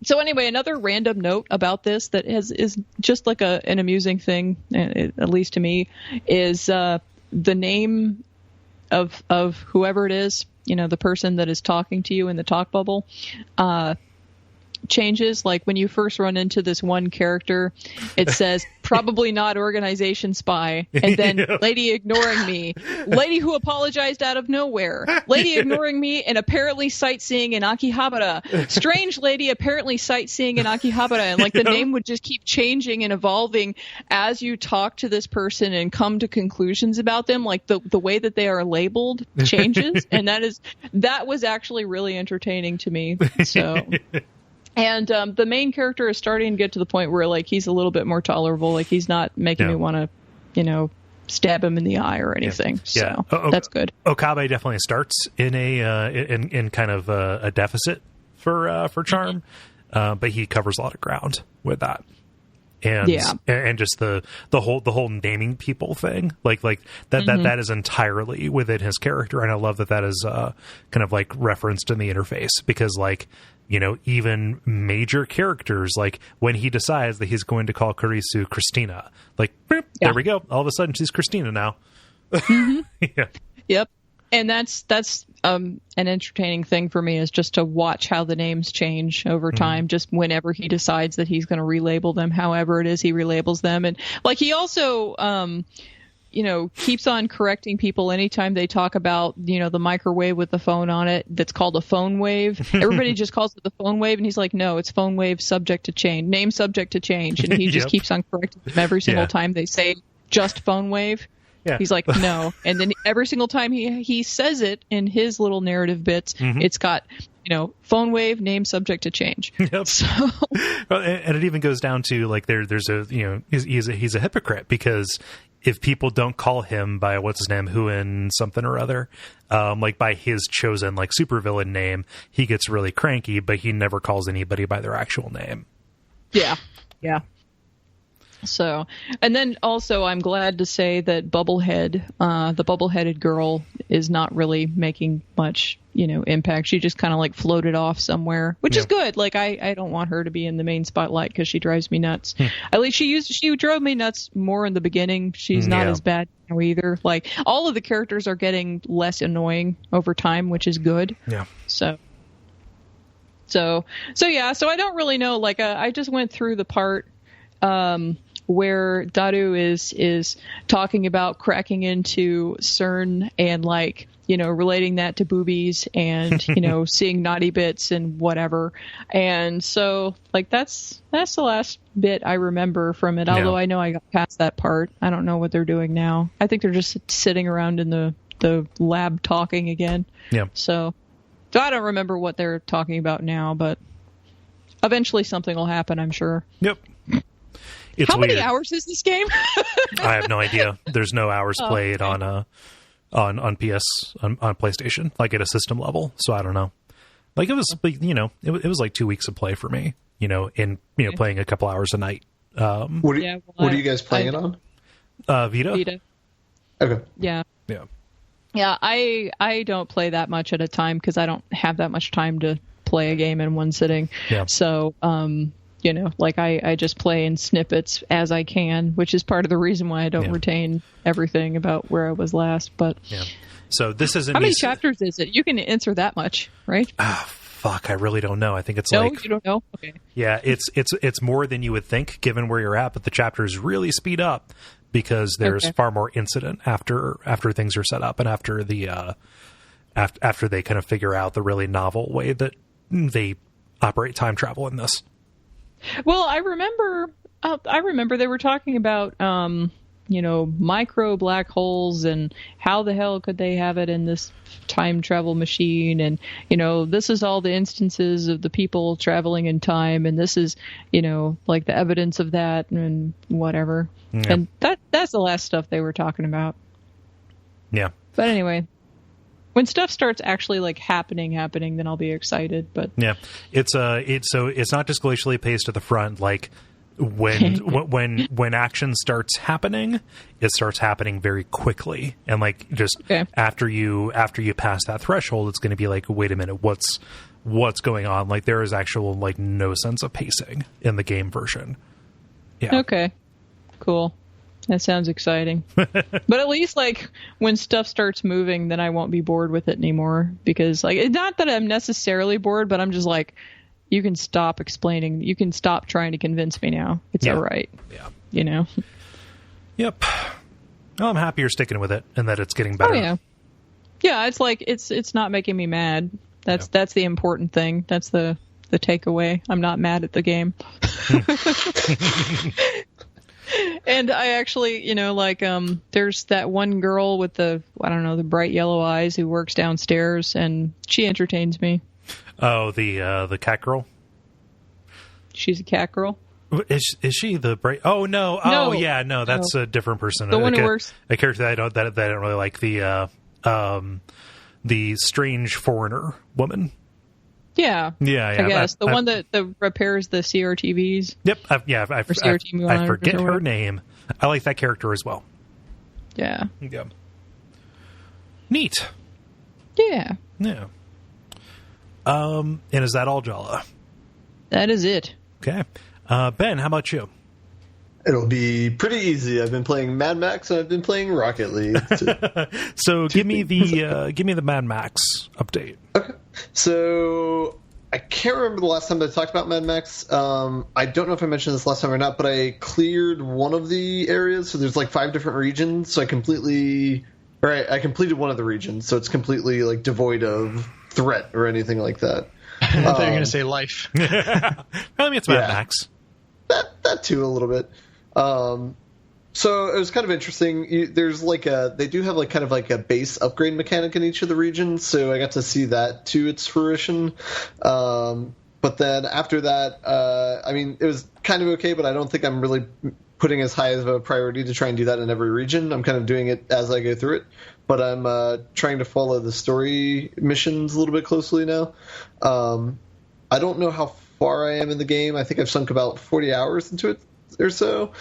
So anyway, another random note about this that is just like an amusing thing, at least to me, is the name of whoever it is, you know, the person that is talking to you in the talk bubble, changes. Like when you first run into this one character, it says probably not organization spy, and then lady ignoring me, lady who apologized out of nowhere, lady ignoring me and apparently sightseeing in Akihabara, strange lady apparently sightseeing in Akihabara, and like the name would just keep changing and evolving as you talk to this person and come to conclusions about them. Like the way that they are labeled changes, and that was actually really entertaining to me. So. And the main character is starting to get to the point where, like, he's a little bit more tolerable. Like, he's not making me want to, you know, stab him in the eye or anything. Yeah. So that's good. Okabe definitely starts in in kind of a deficit for charm, but he covers a lot of ground with that. And just the whole naming people thing, like that is entirely within his character, and I love that is kind of like referenced in the interface, because like, you know, even major characters, like when he decides that he's going to call Karisu Christina, like there we go, all of a sudden she's Christina now. Yep. And that's an entertaining thing for me, is just to watch how the names change over time, just whenever he decides that he's going to relabel them, however it is he relabels them. And like, he also, you know, keeps on correcting people anytime they talk about, you know, the microwave with the phone on it that's called a phone wave. Everybody just calls it the phone wave, and he's like, no, it's phone wave subject to change, name subject to change. And he just keeps on correcting them every single time they say just phone wave. Yeah. He's like, no. And then every single time he says it in his little narrative bits, it's got, you know, phone wave, name subject to change. Yep. So, and it even goes down to like there's a, you know, he's a hypocrite, because if people don't call him by what's his name, Huin something or other, like by his chosen like supervillain name, he gets really cranky, but he never calls anybody by their actual name. Yeah. Yeah. So, and then also I'm glad to say that Bubblehead, the bubble-headed girl, is not really making much, you know, impact. She just kind of like floated off somewhere, which is good. Like I don't want her to be in the main spotlight because she drives me nuts. At least she drove me nuts more in the beginning. She's not as bad now either. Like all of the characters are getting less annoying over time, which is good. Yeah. So yeah. So I don't really know. Like I just went through the part where Daru is talking about cracking into CERN and like, you know, relating that to boobies and, you know, seeing naughty bits and whatever. And so like that's the last bit I remember from it. Although I know I got past that part. I don't know what they're doing now. I think they're just sitting around in the lab talking again. Yeah. So I don't remember what they're talking about now, but eventually something will happen, I'm sure. Yep. It's How many weird. hours is this game? I have no idea. There's no hours played on PS on PlayStation, like at a system level. So I don't know. Like it was, you know, it was like 2 weeks of play for me. You know, playing a couple hours a night. What are you guys playing it on? Vita. Okay. Yeah. Yeah. Yeah, I don't play that much at a time because I don't have that much time to play a game in one sitting. Yeah. So, like I just play in snippets as I can, which is part of the reason why I don't retain everything about where I was last. But yeah. So this isn't. How many chapters is it? You can answer that much, right? Fuck, I really don't know. I think it's you don't know? Okay. Yeah, it's more than you would think given where you're at, but the chapters really speed up because there's far more incident after things are set up and after the after they kind of figure out the really novel way that they operate time travel in this. Well, I remember they were talking about micro black holes and how the hell could they have it in this time travel machine, and this is all the instances of the people traveling in time, and this is like the evidence of that and whatever. And that's the last stuff they were talking about. Yeah. But anyway, when stuff starts actually like happening, then I'll be excited. But yeah, it's not just glacially paced at the front. Like when action starts happening, it starts happening very quickly, and like just after you pass that threshold, it's going to be like, wait a minute, what's going on? Like there is actual like no sense of pacing in the game version. Yeah. Okay. Cool. That sounds exciting. But at least like when stuff starts moving, then I won't be bored with it anymore, because like it's not that I'm necessarily bored, but I'm just like, you can stop explaining. You can stop trying to convince me now. It's all right. Yeah. Yep. Well, I'm happy you're sticking with it and that it's getting better. Oh, yeah. Yeah, it's like it's not making me mad. That's the important thing. That's the takeaway. I'm not mad at the game. And I actually, there's that one girl with the bright yellow eyes who works downstairs, and she entertains me. Oh, the cat girl? She's a cat girl? Is she the bright? Oh, no. Oh, yeah, no, that's a different person. The one who works... A character that I don't really like, the strange foreigner woman. Yeah. I guess. The one that repairs the CRTVs. Yep. I forget her name. I like that character as well. Yeah. Yeah. Neat. Yeah. Yeah. And is that all, Jala? That is it. Okay. Ben, how about you? It'll be pretty easy. I've been playing Mad Max and I've been playing Rocket League. So give me the Mad Max update. Okay. So I can't remember the last time I talked about Mad Max. I don't know if I mentioned this last time or not, but I cleared one of the areas. So there's like 5 different regions. So I completed one of the regions. So it's completely like devoid of threat or anything like that. I thought you were going to say life. Probably it's Mad Max. That too, a little bit. So it was kind of interesting. There's like they do have like kind of like a base upgrade mechanic in each of the regions, so I got to see that to its fruition. But then after that, it was kind of okay, but I don't think I'm really putting as high of a priority to try and do that in every region. I'm kind of doing it as I go through it, but I'm trying to follow the story missions a little bit closely now. I don't know how far I am in the game. I think I've sunk about 40 hours into it or so.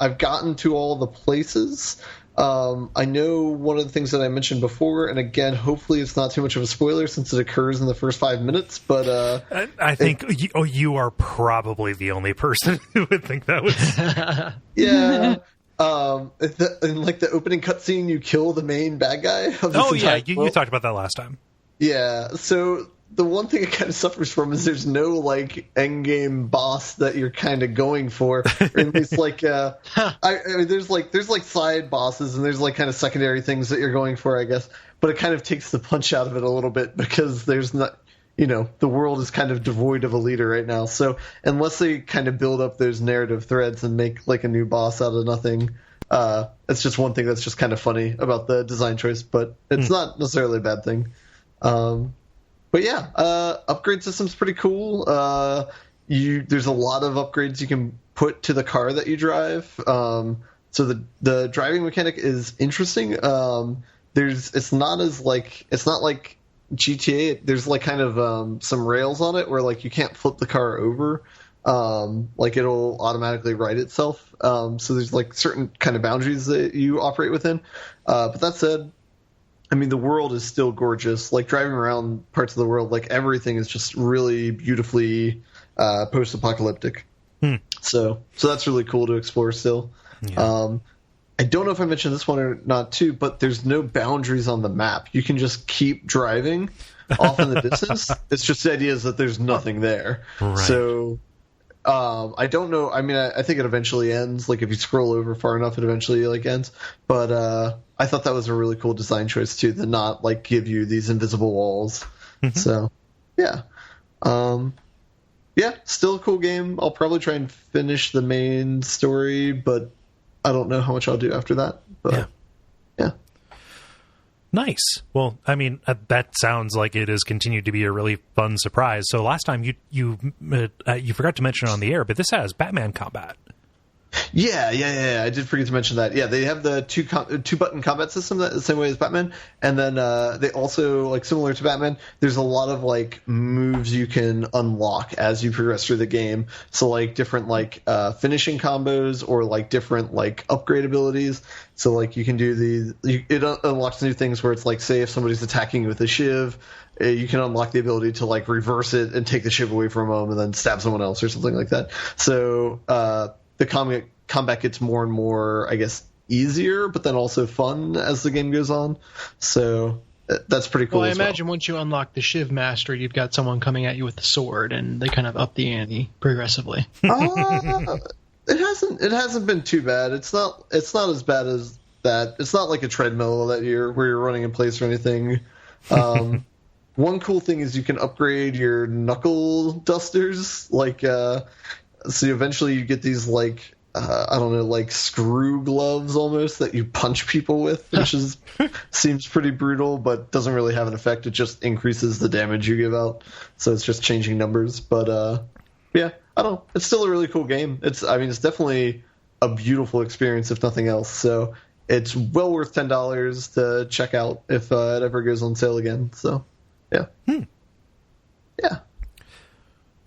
I've gotten to all the places. I know one of the things that I mentioned before, and again, hopefully it's not too much of a spoiler since it occurs in the first 5 minutes, but I think you are probably the only person who would think that was... Yeah. In like the opening cutscene, you kill the main bad guy of this you talked about that last time. Yeah, so the one thing it kind of suffers from is there's no like end game boss that you're kind of going for. Or at least like there's like side bosses and there's like kind of secondary things that you're going for, I guess. But it kind of takes the punch out of it a little bit because there's not, the world is kind of devoid of a leader right now. So unless they kind of build up those narrative threads and make like a new boss out of nothing, it's just one thing that's just kind of funny about the design choice. But it's not necessarily a bad thing. But yeah, upgrade system's pretty cool. There's a lot of upgrades you can put to the car that you drive. So the driving mechanic is interesting. It's not like GTA. There's like kind of some rails on it where like you can't flip the car over. like it'll automatically write itself. So there's like certain kind of boundaries that you operate within. But that said, I mean, the world is still gorgeous. Like driving around parts of the world, like everything is just really beautifully post-apocalyptic. So that's really cool to explore still. Yeah. I don't know if I mentioned this one or not too, but there's no boundaries on the map. You can just keep driving off in the distance. It's just the idea is that there's nothing there. Right. So I don't know. I mean, I think it eventually ends. Like if you scroll over far enough, it eventually like ends. But I thought that was a really cool design choice too, to not like give you these invisible walls. So yeah. Yeah, still a cool game. I'll probably try and finish the main story, but I don't know how much I'll do after that. But yeah. Nice. Well, I mean, that sounds like it has continued to be a really fun surprise. So last time you forgot to mention it on the air, but this has Batman combat. Yeah. I did forget to mention that. Yeah, they have the two button combat system the same way as Batman, and then they also, like similar to Batman, there's a lot of like moves you can unlock as you progress through the game. So like different like finishing combos or like different like upgrade abilities. So like you can do it unlocks new things where it's like, say if somebody's attacking you with a shiv, you can unlock the ability to like reverse it and take the shiv away from them and then stab someone else or something like that. So the combat gets more and more, I guess, easier, but then also fun as the game goes on. So that's pretty cool. Well, I imagine once you unlock the Shiv Master, you've got someone coming at you with the sword, and they kind of up the ante progressively. It hasn't been too bad. It's not as bad as that. It's not like a treadmill that where you're running in place or anything. One cool thing is you can upgrade your knuckle dusters, like. So eventually you get these like I don't know, like screw gloves almost that you punch people with, which seems pretty brutal, but doesn't really have an effect. It just increases the damage you give out. So it's just changing numbers. But yeah, I don't know. It's still a really cool game. It's definitely a beautiful experience if nothing else. So it's well worth $10 to check out if it ever goes on sale again. So yeah. Yeah.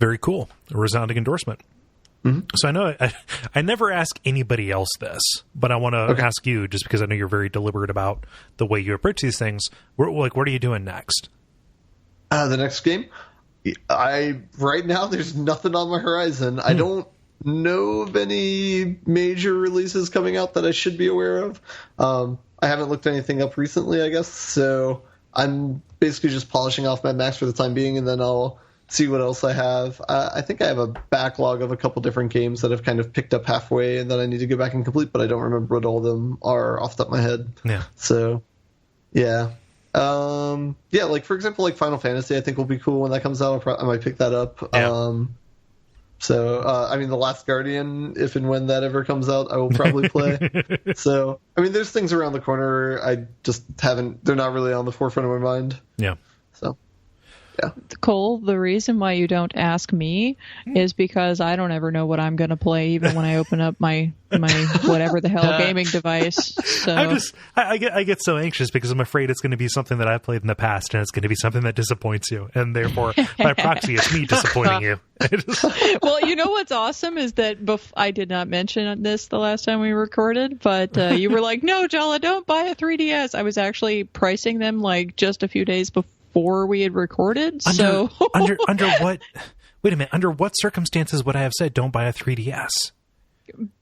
Very cool. A resounding endorsement. So I know I never ask anybody else this, but I want to ask you just because I know you're very deliberate about the way you approach these things. What are you doing next? The next game? Right now there's nothing on my horizon. I don't know of any major releases coming out that I should be aware of. I haven't looked anything up recently, I guess. So I'm basically just polishing off my Macs for the time being, and then I'll see what else I have. I think I have a backlog of a couple different games that I've kind of picked up halfway and that I need to go back and complete, but I don't remember what all of them are off the top of my head. Yeah. So, yeah. Yeah, like, for example, like Final Fantasy, I think will be cool when that comes out. I might pick that up. Yeah. The Last Guardian, if and when that ever comes out, I will probably play. So, there's things around the corner. I just they're not really on the forefront of my mind. Yeah. So. Yeah. Kole, the reason why you don't ask me is because I don't ever know what I'm going to play, even when I open up my whatever the hell gaming device. So I get so anxious because I'm afraid it's going to be something that I've played in the past, and it's going to be something that disappoints you, and therefore by proxy, it's me disappointing you. Well, you know what's awesome is that I did not mention this the last time we recorded, but you were like, "No, Jala, don't buy a 3DS." I was actually pricing them like just a few days before we had recorded. Under what? Wait a minute. Under what circumstances would I have said don't buy a 3DS?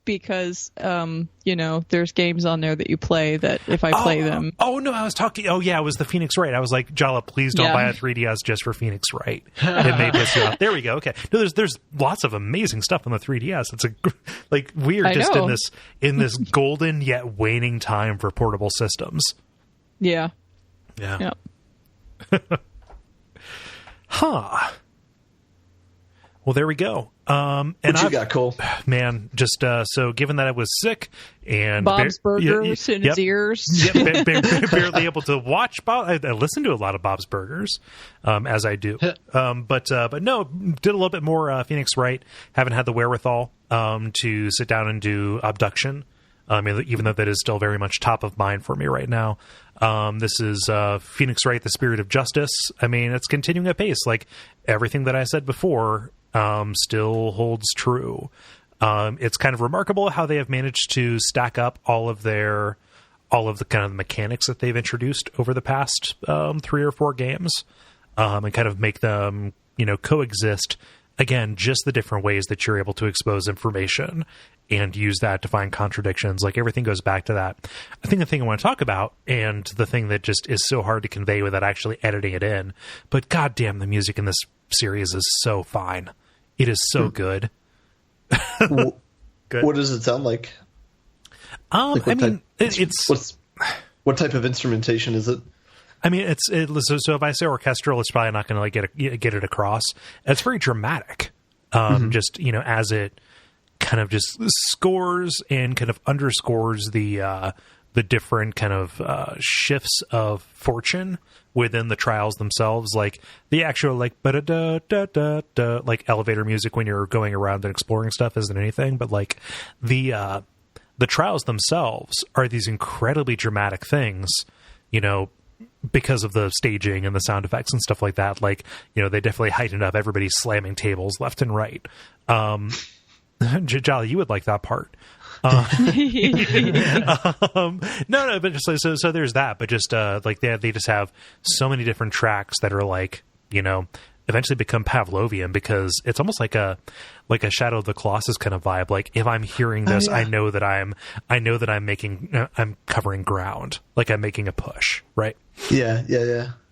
Because there's games on there that you play that if I play them. Oh no, I was talking. Oh yeah, it was the Phoenix Wright. I was like, Jala, please don't buy a 3DS just for Phoenix Wright. It may piss you off. There we go. Okay. No, there's lots of amazing stuff on the 3DS. It's we're just in this golden yet waning time for portable systems. Yeah. Yeah. Huh. Well, there we go. And what you got, Kole? Man, just so given that I was sick and Bob's Burgers in his ears, barely able to watch Bob. I listen to a lot of Bob's Burgers, as I do. But no, did a little bit more Phoenix Wright. Haven't had the wherewithal to sit down and do Abduction. Even though that is still very much top of mind for me right now. This is Phoenix Wright, The Spirit of Justice. It's continuing at pace. Like everything that I said before, still holds true. It's kind of remarkable how they have managed to stack up all of the kind of mechanics that they've introduced over the past 3 or 4 games, and kind of make them, coexist. Again, just the different ways that you're able to expose information and use that to find contradictions. Like, everything goes back to that. I think the thing I want to talk about, and the thing that just is so hard to convey without actually editing it in, but goddamn, the music in this series is so fine. It is so good. Good. What does it sound like? What type of instrumentation is it? I mean, so if I say orchestral, it's probably not going to get it across. It's very dramatic. Just, as it kind of just scores and kind of underscores the different kind of shifts of fortune within the trials themselves, like the actual like like elevator music when you're going around and exploring stuff isn't anything, but like the trials themselves are these incredibly dramatic things, because of the staging and the sound effects and stuff like that. Like, they definitely heighten up everybody slamming tables left and right. Jala, you would like that part. No, but just like, so there's that, but just like they just have so many different tracks that are like, eventually become Pavlovian, because it's almost like a Shadow of the Colossus kind of vibe. Like, if I'm hearing this, I know that I'm covering ground, like I'm making a push, right? Yeah.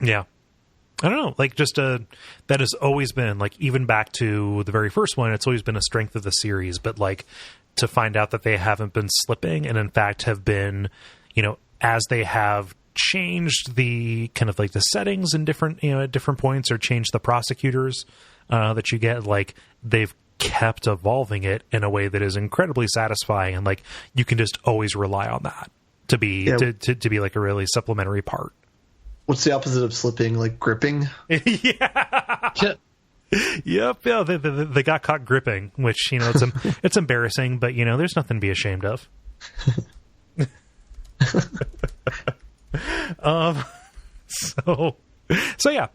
I don't know, like, just that has always been, like, even back to the very first one, it's always been a strength of the series, but like, to find out that they haven't been slipping, and in fact have been, as they have changed the kind of like the settings in different, at different points, or changed the prosecutors that you get, like, they've kept evolving it in a way that is incredibly satisfying, and like, you can just always rely on that to be to be like a really supplementary part. What's the opposite of slipping? Like gripping? Yeah. Yep. Yeah, they got caught gripping, which, it's embarrassing, but there's nothing to be ashamed of. So yeah,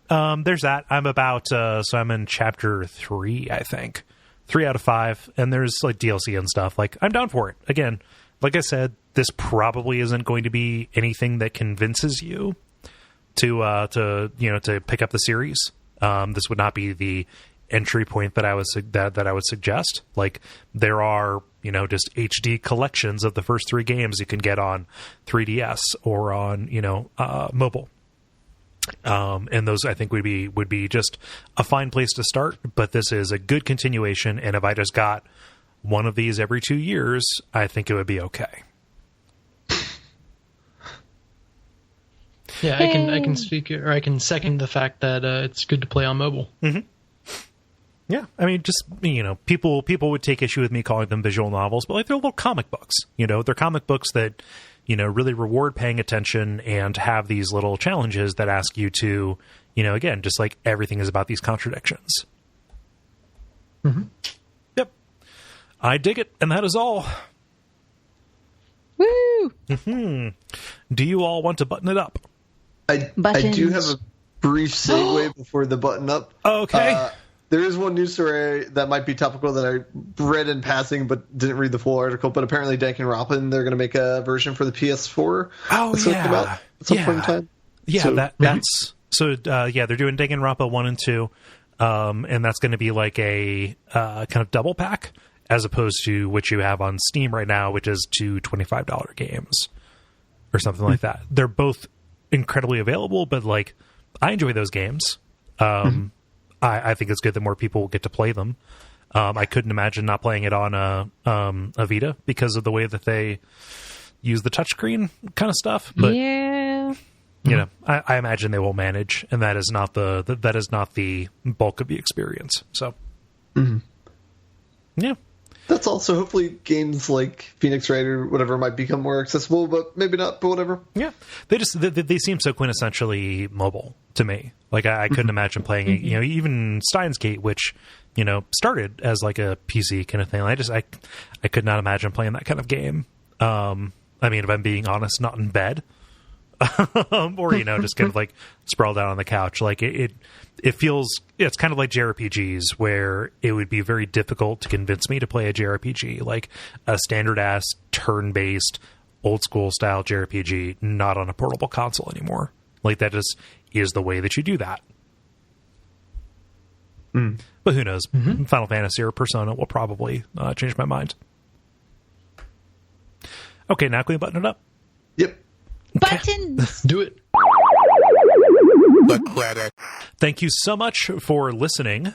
there's that. I'm about I'm in chapter 3, I think, 3 out of 5, and there's like DLC and stuff. Like, I'm down for it. Again, like I said, this probably isn't going to be anything that convinces you to pick up the series. This would not be the entry point that I would suggest. Like, there are, just HD collections of the first 3 games you can get on 3DS or on, mobile. And those, I think, would be just a fine place to start. But this is a good continuation, and if I just got one of these every 2 years, I think it would be okay. Yeah, I can speak, or I can second the fact that it's good to play on mobile. Mm-hmm. Yeah, I mean, just, people would take issue with me calling them visual novels, but like, they're little comic books. They're comic books that, really reward paying attention and have these little challenges that ask you to, again, just like everything is about these contradictions. Mm-hmm. Yep. I dig it, and that is all. Woo! Mm-hmm. Do you all want to button it up? I do have a brief segue before the button up. Okay. There is one news story that might be topical that I read in passing but didn't read the full article. But apparently Danganronpa, they're going to make a version for the PS4. Oh, yeah. At some point in time. Yeah, so that's... So, they're doing Danganronpa 1 and 2, and that's going to be like a kind of double pack, as opposed to what you have on Steam right now, which is 2 $25 games or something like that. They're both incredibly available, but like, I enjoy those games. I think it's good that more people will get to play them. I couldn't imagine not playing it on a Vita because of the way that they use the touchscreen kind of stuff. But yeah, I imagine they will manage, and that is not the bulk of the experience. So, yeah. That's also, hopefully, games like Phoenix Wright or whatever might become more accessible, but maybe not, but whatever. Yeah. They seem so quintessentially mobile to me. Like, I couldn't imagine playing, even Steins Gate, which, started as like a PC kind of thing. I could not imagine playing that kind of game. I mean, if I'm being honest, not in bed. or just kind of like sprawled out on the couch. Like it feels, it's kind of like JRPGs, where it would be very difficult to convince me to play a JRPG, like a standard ass turn-based old school style JRPG, not on a portable console anymore. Like that just is the way that you do that. But who knows? Final Fantasy or Persona will probably change my mind. Okay, now can we button it up? Yep. Buttons. Do it. Thank you so much for listening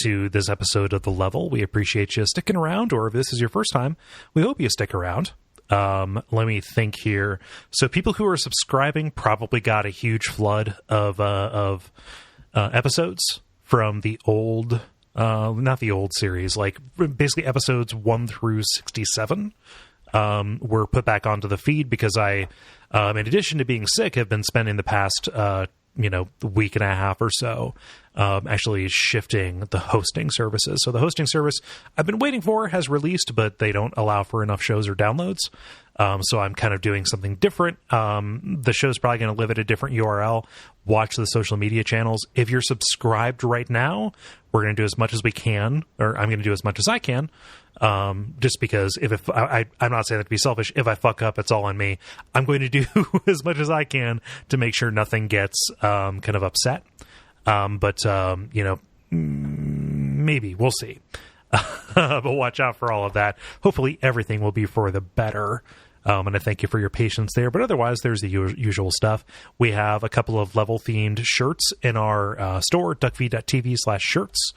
to this episode of The Level. We appreciate you sticking around, or if this is your first time, we hope you stick around. Let me think here. So people who are subscribing probably got a huge flood of episodes from the old, not the old series, like basically episodes 1 through 67 were put back onto the feed because I, in addition to being sick, have been spending the past week and a half or so actually shifting the hosting services. So the hosting service I've been waiting for has released, but they don't allow for enough shows or downloads. So I'm kind of doing something different. The show's probably going to live at a different URL. Watch the social media channels. If you're subscribed right now, we're going to do as much as we can, or I'm going to do as much as I can. Just because if I'm not saying that to be selfish, if I fuck up, it's all on me. I'm going to do as much as I can to make sure nothing gets kind of upset. But maybe we'll see. But watch out for all of that. Hopefully everything will be for the better. And I thank you for your patience there. But otherwise, there's the usual stuff. We have a couple of level-themed shirts in our store, Duckfeed.tv/shirts.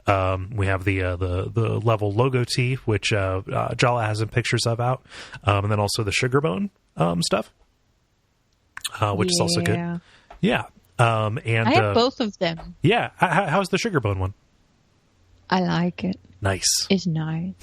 We have the level logo tee, which Jala has some pictures of out. And then also the sugar bone stuff, which is also good. Yeah. And I have both of them. Yeah. How's the sugar bone one? I like it. Nice. It's nice.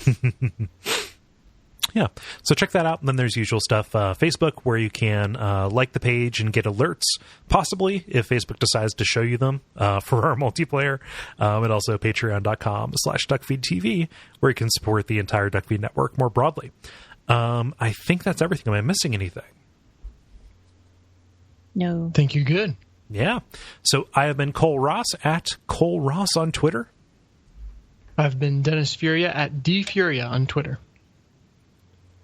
Yeah. So check that out. And then there's usual stuff. Facebook, where you can like the page and get alerts, possibly, if Facebook decides to show you them for our multiplayer. And also patreon.com/DuckFeed.tv, where you can support the entire Duckfeed network more broadly. I think that's everything. Am I missing anything? No. Think you're good. Yeah. So I have been Kole Ross at Kole Ross on Twitter. I've been Dennis Furia at DFuria on Twitter.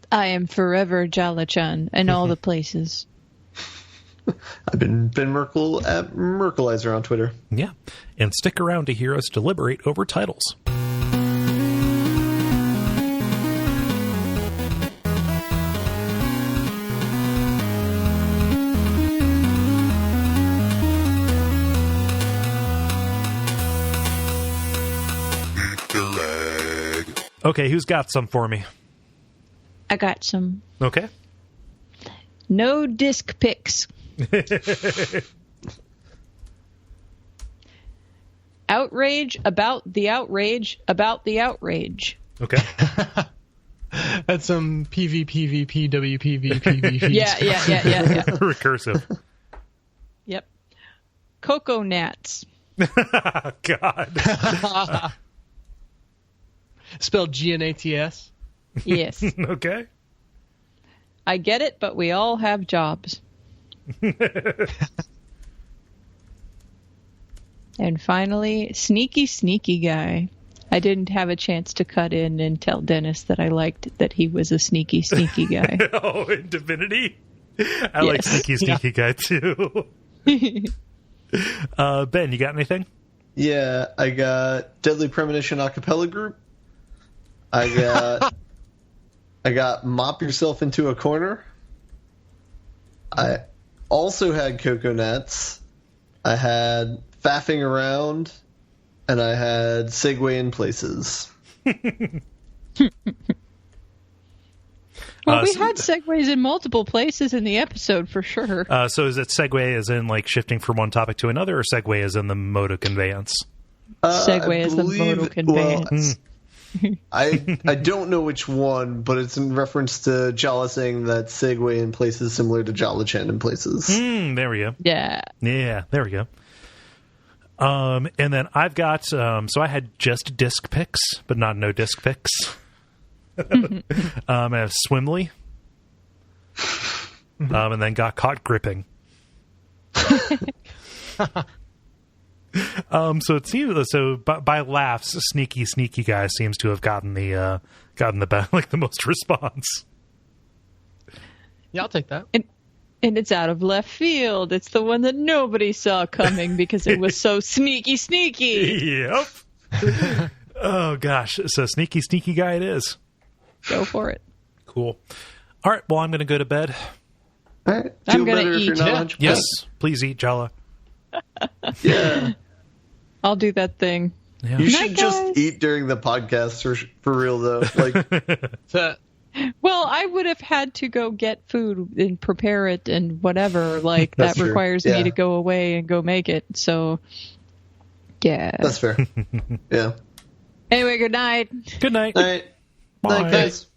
I am forever Jala-chan in all the places. I've been Ben Merkel at Merkelizer on Twitter. Yeah. And stick around to hear us deliberate over titles. Okay, who's got some for me? I got some. Okay. No disc pics. Outrage about the outrage about the outrage. Okay. That's some PvPvPWPVPV. Yeah. Recursive. Yep. Cocoa Nats. God. Spelled GNATS. Yes. Okay. I get it, but we all have jobs. And finally, sneaky guy. I didn't have a chance to cut in and tell Dennis that I liked that he was a sneaky guy. Oh, in Divinity? I like sneaky guy too. Ben, you got anything? Yeah, I got Deadly Premonition Acapella Group. I got Mop Yourself into a Corner. I also had Coconuts. I had Faffing Around. And I had Segway in Places. Well, we had segues in multiple places in the episode for sure. So is it segue as in like shifting from one topic to another, or segue as in the mode of conveyance? Segue as the mode of conveyance. Well, I don't know which one, but it's in reference to Jala saying that Segway in Places similar to Jala-chan in Places. There we go. Yeah, there we go. And then I've got, so I had just disc picks, but not no disc picks. I have Swimly. and then got caught gripping. So it seems by laughs, sneaky guy seems to have gotten the the most response. Yeah, I'll take that. And it's out of left field. It's the one that nobody saw coming because it was so sneaky. Yep. Oh gosh, so sneaky guy it is. Go for it. Cool. All right. Well, I'm going to go to bed. All right. I'm going to eat. Yes, please eat, Jala. Yeah. I'll do that thing. Yeah. You Night, should just guys. eat during the podcast for real though. Like, Well, I would have had to go get food and prepare it and whatever. Like that That's true. requires Yeah. me to go away and go make it. So, yeah. that's fair. Yeah. Anyway, good night. Good night. All right. Bye. Night, guys.